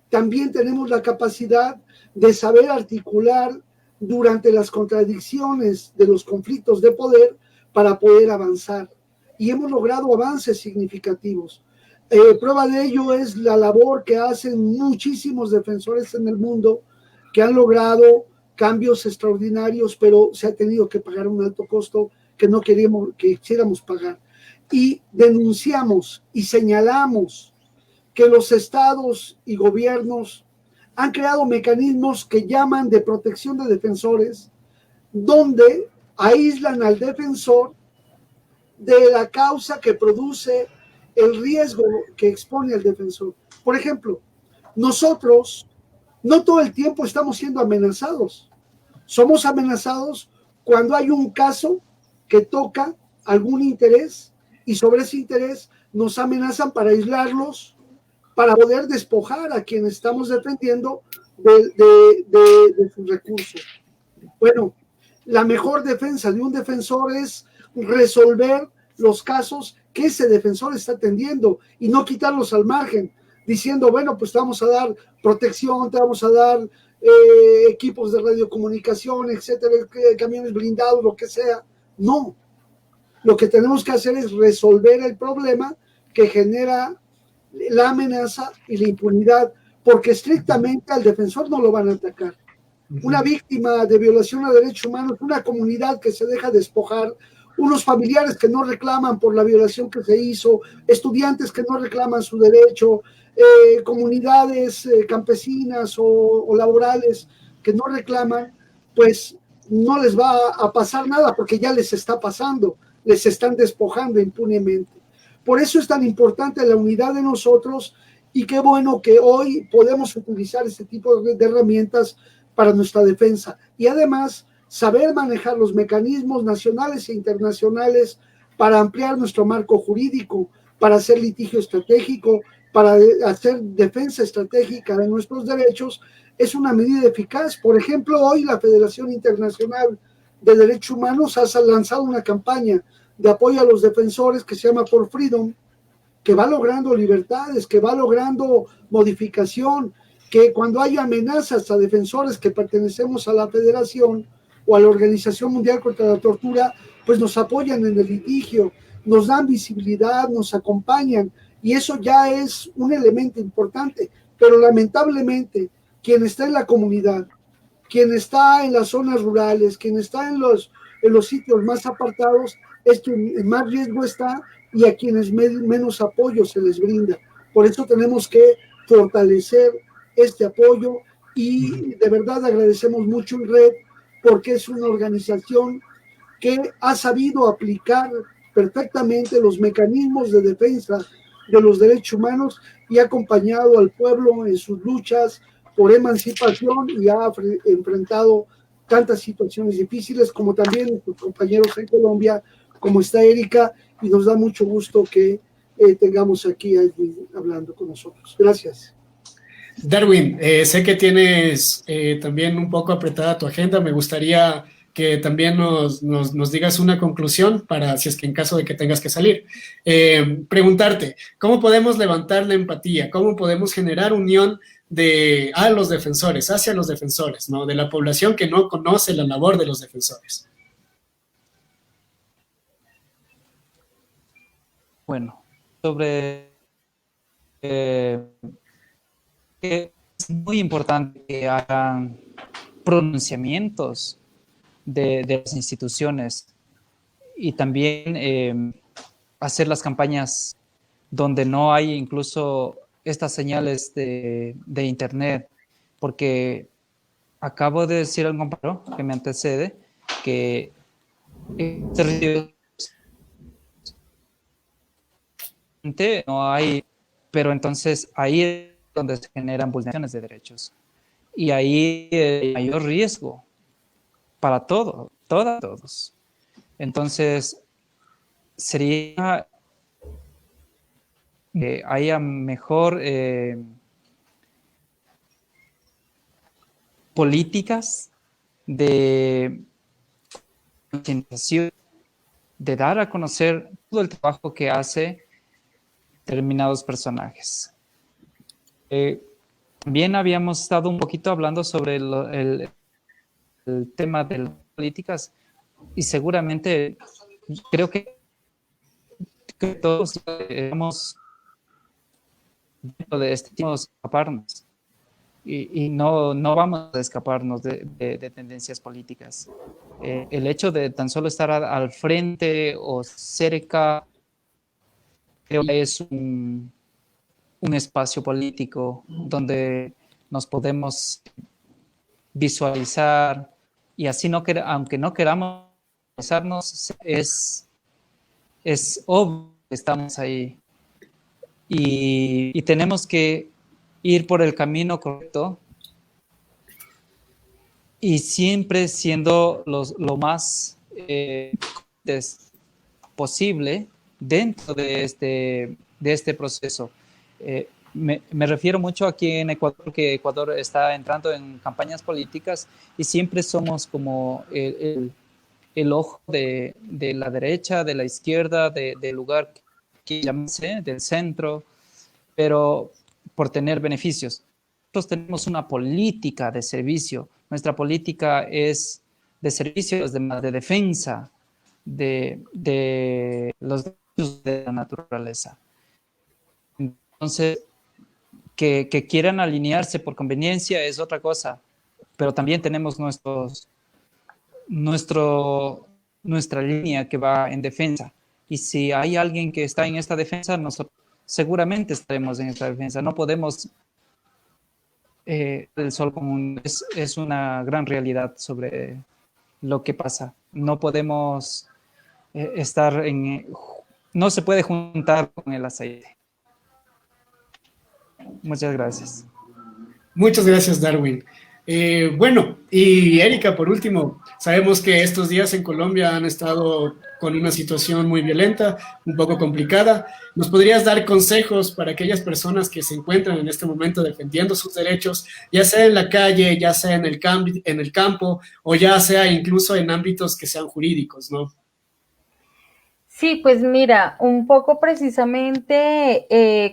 S2: también tenemos la capacidad de saber articular durante las contradicciones de los conflictos de poder para poder avanzar. Y hemos logrado avances significativos. Prueba de ello es la labor que hacen muchísimos defensores en el mundo que han logrado cambios extraordinarios, pero se ha tenido que pagar un alto costo que no quisiéramos pagar. Y denunciamos y señalamos que los estados y gobiernos han creado mecanismos que llaman de protección de defensores, donde aíslan al defensor de la causa que produce el riesgo que expone al defensor. Por ejemplo, nosotros no todo el tiempo estamos siendo amenazados. Somos amenazados cuando hay un caso que toca algún interés y sobre ese interés nos amenazan para aislarlos, para poder despojar a quienes estamos defendiendo de sus recursos. Bueno, la mejor defensa de un defensor es resolver los casos que ese defensor está atendiendo y no quitarlos al margen, diciendo, bueno, pues te vamos a dar protección, te vamos a dar equipos de radiocomunicación, etcétera, camiones blindados, lo que sea. No, lo que tenemos que hacer es resolver el problema que genera la amenaza y la impunidad, porque estrictamente al defensor no lo van a atacar. Una víctima de violación a derechos humanos, una comunidad que se deja despojar, unos familiares que no reclaman por la violación que se hizo, estudiantes que no reclaman su derecho, comunidades campesinas o laborales que no reclaman, pues no les va a pasar nada porque ya les está pasando, les están despojando impunemente. Por eso es tan importante la unidad de nosotros y qué bueno que hoy podemos utilizar este tipo de herramientas para nuestra defensa. Y además, saber manejar los mecanismos nacionales e internacionales para ampliar nuestro marco jurídico, para hacer litigio estratégico, para hacer defensa estratégica de nuestros derechos, es una medida eficaz. Por ejemplo, hoy la Federación Internacional de Derechos Humanos ha lanzado una campaña de apoyo a los defensores que se llama For Freedom, que va logrando libertades, que va logrando modificación, que cuando hay amenazas a defensores que pertenecemos a la federación o a la Organización Mundial contra la Tortura, pues nos apoyan en el litigio, nos dan visibilidad, nos acompañan, y eso ya es un elemento importante. Pero lamentablemente, quien está en la comunidad, quien está en las zonas rurales, quien está en los sitios más apartados, es quien más riesgo está y a quienes menos apoyo se les brinda. Por eso tenemos que fortalecer este apoyo y de verdad agradecemos mucho en Red porque es una organización que ha sabido aplicar perfectamente los mecanismos de defensa de los derechos humanos y ha acompañado al pueblo en sus luchas por emancipación y ha enfrentado tantas situaciones difíciles como también sus compañeros en Colombia, como está Erika, y nos da mucho gusto que tengamos aquí a Edwin hablando con nosotros. Gracias.
S1: Darwin, sé que tienes también un poco apretada tu agenda. Me gustaría que también nos digas una conclusión para si es que en caso de que tengas que salir. Preguntarte, ¿cómo podemos levantar la empatía? ¿Cómo podemos generar unión a los defensores, hacia los defensores, ¿no? De la población que no conoce la labor de los defensores?
S3: Bueno, sobre que es muy importante que hagan pronunciamientos de las instituciones y también hacer las campañas donde no hay incluso estas señales de internet, porque acabo de decir al compañero que me antecede que no hay, pero entonces ahí es donde se generan vulneraciones de derechos y ahí hay mayor riesgo para todos. Entonces sería que haya mejor políticas de concientización, de dar a conocer todo el trabajo que hace determinados personajes. También habíamos estado un poquito hablando sobre el tema de las políticas y seguramente creo que todos estamos dentro de este tipo de escaparnos y no vamos a escaparnos de tendencias políticas. El hecho de tan solo estar al frente o cerca creo que es un espacio político donde nos podemos visualizar y así aunque no queramos visualizarnos, es obvio que estamos ahí y tenemos que ir por el camino correcto y siempre siendo lo más posible dentro de este proceso. Me refiero mucho aquí en Ecuador, que Ecuador está entrando en campañas políticas y siempre somos como el ojo de la derecha, de la izquierda, del lugar que llámese, del centro, pero por tener beneficios. Nosotros tenemos una política de servicio. Nuestra política es de servicio, de defensa de los derechos de la naturaleza. Entonces, que quieran alinearse por conveniencia es otra cosa, pero también tenemos nuestra línea que va en defensa. Y si hay alguien que está en esta defensa, nosotros seguramente estaremos en esta defensa. No podemos el sol común es una gran realidad sobre lo que pasa. No podemos no se puede juntar con el aceite. Muchas gracias.
S1: Muchas gracias, Darwin. Bueno, y Erika, por último, sabemos que estos días en Colombia han estado con una situación muy violenta, un poco complicada. ¿Nos podrías dar consejos para aquellas personas que se encuentran en este momento defendiendo sus derechos, ya sea en la calle, ya sea en el campo, o ya sea incluso en ámbitos que sean jurídicos, ¿no?
S4: Sí, pues mira, un poco precisamente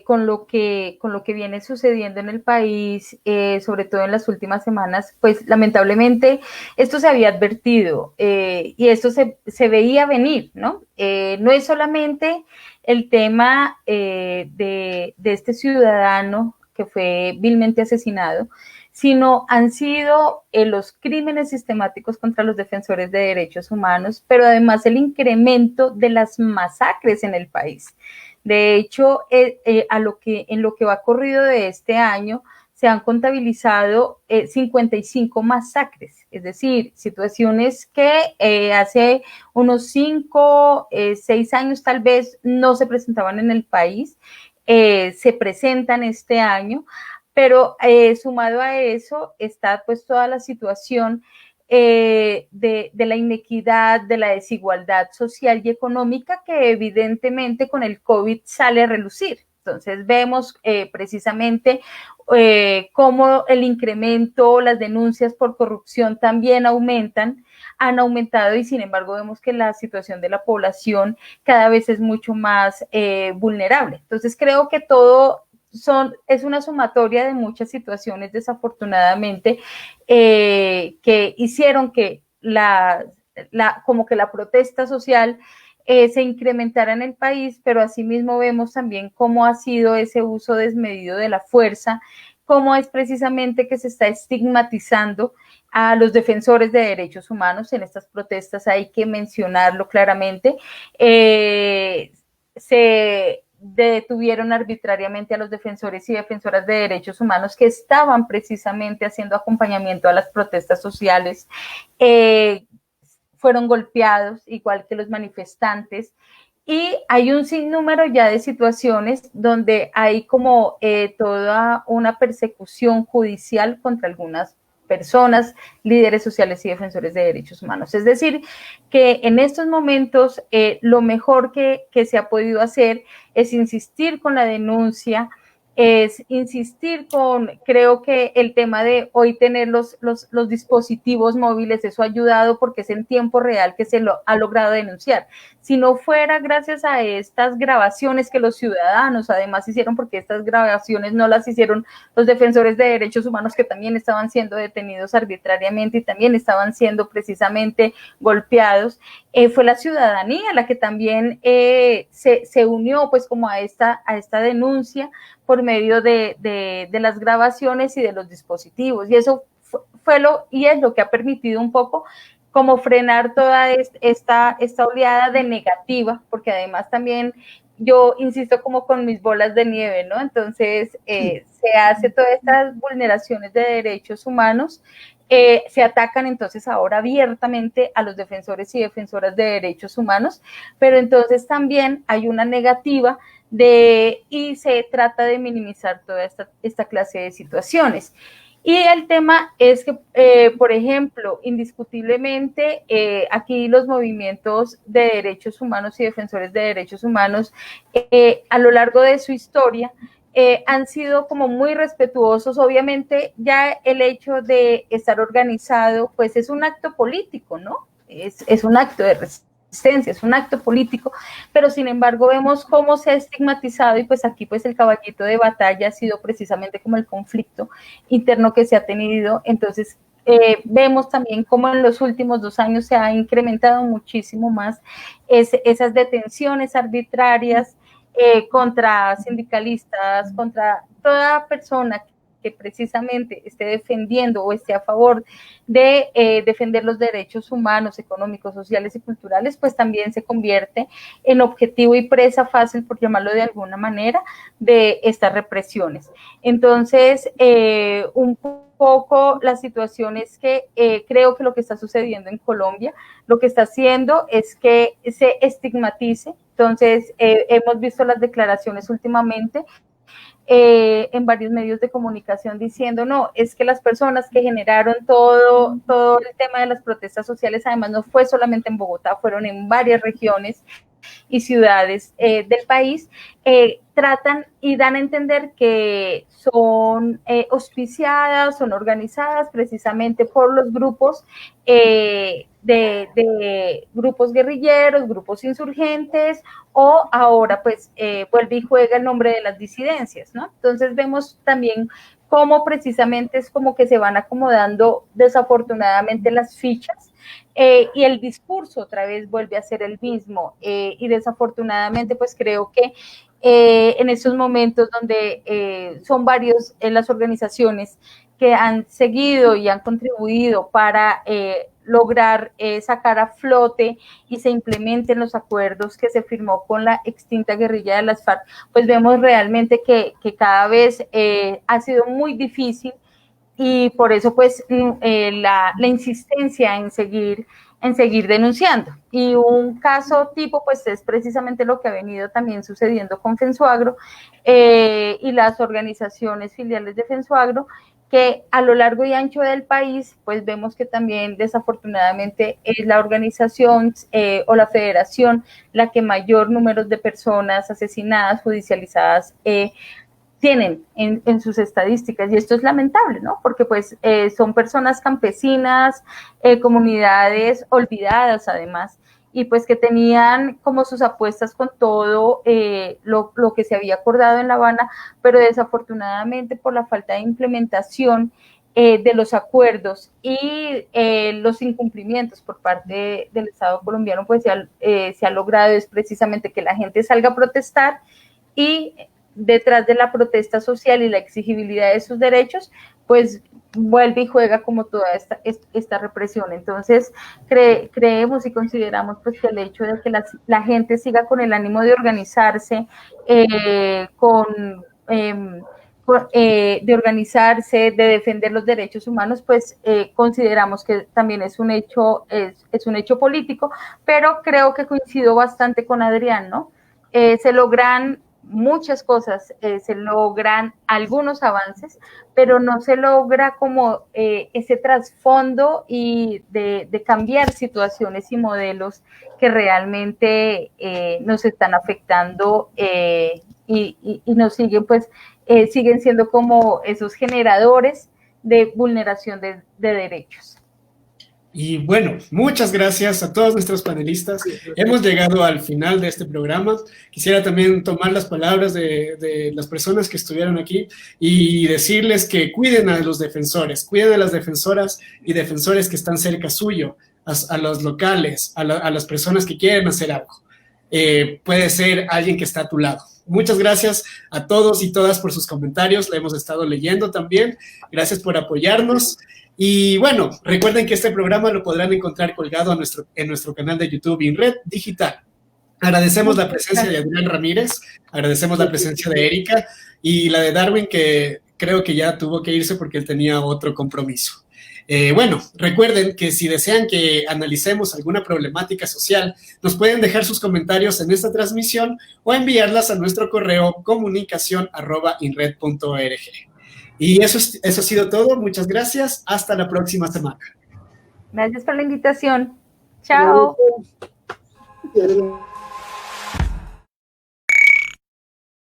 S4: con lo que viene sucediendo en el país, sobre todo en las últimas semanas, pues lamentablemente esto se había advertido y esto se veía venir, ¿no? No es solamente el tema de este ciudadano que fue vilmente asesinado, sino han sido los crímenes sistemáticos contra los defensores de derechos humanos, pero además el incremento de las masacres en el país. De hecho, en lo que va corrido de este año, se han contabilizado 55 masacres, es decir, situaciones que hace unos 5, 6 años tal vez no se presentaban en el país. se presentan este año, pero sumado a eso está pues toda la situación de la inequidad, de la desigualdad social y económica que evidentemente con el COVID sale a relucir. Entonces vemos precisamente cómo el incremento, las denuncias por corrupción también han aumentado y sin embargo vemos que la situación de la población cada vez es mucho más vulnerable. Entonces creo que todo es una sumatoria de muchas situaciones desafortunadamente que hicieron que como que la protesta social se incrementara en el país, pero asimismo vemos también cómo ha sido ese uso desmedido de la fuerza, cómo es precisamente que se está estigmatizando a los defensores de derechos humanos en estas protestas, hay que mencionarlo claramente. Se detuvieron arbitrariamente a los defensores y defensoras de derechos humanos que estaban precisamente haciendo acompañamiento a las protestas sociales. Fueron golpeados, igual que los manifestantes, y hay un sinnúmero ya de situaciones donde hay como toda una persecución judicial contra algunas personas, líderes sociales y defensores de derechos humanos. Es decir, que en estos momentos lo mejor que se ha podido hacer es insistir con la denuncia, es insistir creo que el tema de hoy tener los dispositivos móviles, eso ha ayudado porque es en tiempo real que se lo ha logrado denunciar. Si no fuera gracias a estas grabaciones que los ciudadanos además hicieron, porque estas grabaciones no las hicieron los defensores de derechos humanos que también estaban siendo detenidos arbitrariamente y también estaban siendo precisamente golpeados, fue la ciudadanía la que también se unió pues como a esta denuncia por medio de las grabaciones y de los dispositivos. Y eso es lo que ha permitido un poco como frenar toda esta oleada de negativa, porque además también yo insisto como con mis bolas de nieve, ¿no? Entonces se hace todas estas vulneraciones de derechos humanos, se atacan entonces ahora abiertamente a los defensores y defensoras de derechos humanos, pero entonces también hay una negativa y se trata de minimizar toda esta clase de situaciones. Y el tema es que, por ejemplo, indiscutiblemente, aquí los movimientos de derechos humanos y defensores de derechos humanos, a lo largo de su historia, han sido como muy respetuosos. Obviamente, ya el hecho de estar organizado, pues es un acto político, ¿no? Es un acto de resistencia, es un acto político, pero sin embargo vemos cómo se ha estigmatizado y pues aquí pues el caballito de batalla ha sido precisamente como el conflicto interno que se ha tenido. Entonces vemos también cómo en los últimos 2 años se ha incrementado muchísimo más esas detenciones arbitrarias contra sindicalistas, contra toda persona que precisamente esté defendiendo o esté a favor de defender los derechos humanos, económicos, sociales y culturales, pues también se convierte en objetivo y presa fácil, por llamarlo de alguna manera, de estas represiones. Entonces, un poco la situación es que creo que lo que está sucediendo en Colombia, lo que está haciendo es que se estigmatice. Entonces, hemos visto las declaraciones últimamente en varios medios de comunicación diciendo, no, es que las personas que generaron todo el tema de las protestas sociales, además no fue solamente en Bogotá, fueron en varias regiones y ciudades del país, tratan y dan a entender que son auspiciadas, son organizadas precisamente por los grupos de grupos guerrilleros, grupos insurgentes, o ahora pues vuelve y juega el nombre de las disidencias, ¿no? Entonces vemos también cómo precisamente es como que se van acomodando desafortunadamente las fichas, y el discurso otra vez vuelve a ser el mismo, y desafortunadamente pues creo que en estos momentos donde son varios las organizaciones que han seguido y han contribuido para lograr sacar a flote y se implementen los acuerdos que se firmó con la extinta guerrilla de las FARC, pues vemos realmente que cada vez ha sido muy difícil y por eso pues la insistencia en seguir denunciando. Y un caso tipo pues es precisamente lo que ha venido también sucediendo con FENSUAGRO y las organizaciones filiales de FENSUAGRO, que a lo largo y ancho del país, pues vemos que también desafortunadamente es la organización o la federación la que mayor número de personas asesinadas, judicializadas, tienen en sus estadísticas, y esto es lamentable, ¿no? Porque pues son personas campesinas, comunidades olvidadas además, y pues que tenían como sus apuestas con todo lo que se había acordado en La Habana, pero desafortunadamente por la falta de implementación de los acuerdos y los incumplimientos por parte del Estado colombiano, pues se ha logrado es precisamente que la gente salga a protestar, y detrás de la protesta social y la exigibilidad de sus derechos, pues vuelve y juega como toda esta represión. Entonces, creemos y consideramos pues que el hecho de que la gente siga con el ánimo de organizarse, de organizarse, de defender los derechos humanos, pues consideramos que también es un hecho político, pero creo que coincido bastante con Adrián, ¿no? Se logran muchas cosas, se logran algunos avances, pero no se logra como ese trasfondo y de cambiar situaciones y modelos que realmente nos están afectando y nos siguen, pues, siguen siendo como esos generadores de vulneración de derechos.
S1: Y bueno, muchas gracias a todos nuestros panelistas. Hemos llegado al final de este programa. Quisiera también tomar las palabras de las personas que estuvieron aquí y decirles que cuiden a los defensores, cuiden a las defensoras y defensores que están cerca suyo, a los locales, a las personas que quieren hacer algo. Puede ser alguien que está a tu lado. Muchas gracias a todos y todas por sus comentarios. La hemos estado leyendo también. Gracias por apoyarnos. Y bueno, recuerden que este programa lo podrán encontrar colgado en nuestro canal de YouTube INRED Digital. Agradecemos la presencia de Adrián Ramírez, agradecemos la presencia de Erika y la de Darwin, que creo que ya tuvo que irse porque él tenía otro compromiso. Bueno, recuerden que si desean que analicemos alguna problemática social, nos pueden dejar sus comentarios en esta transmisión o enviarlas a nuestro correo comunicación@inred.org. Y eso ha sido todo. Muchas gracias. Hasta la próxima semana.
S4: Gracias por la invitación. Chao.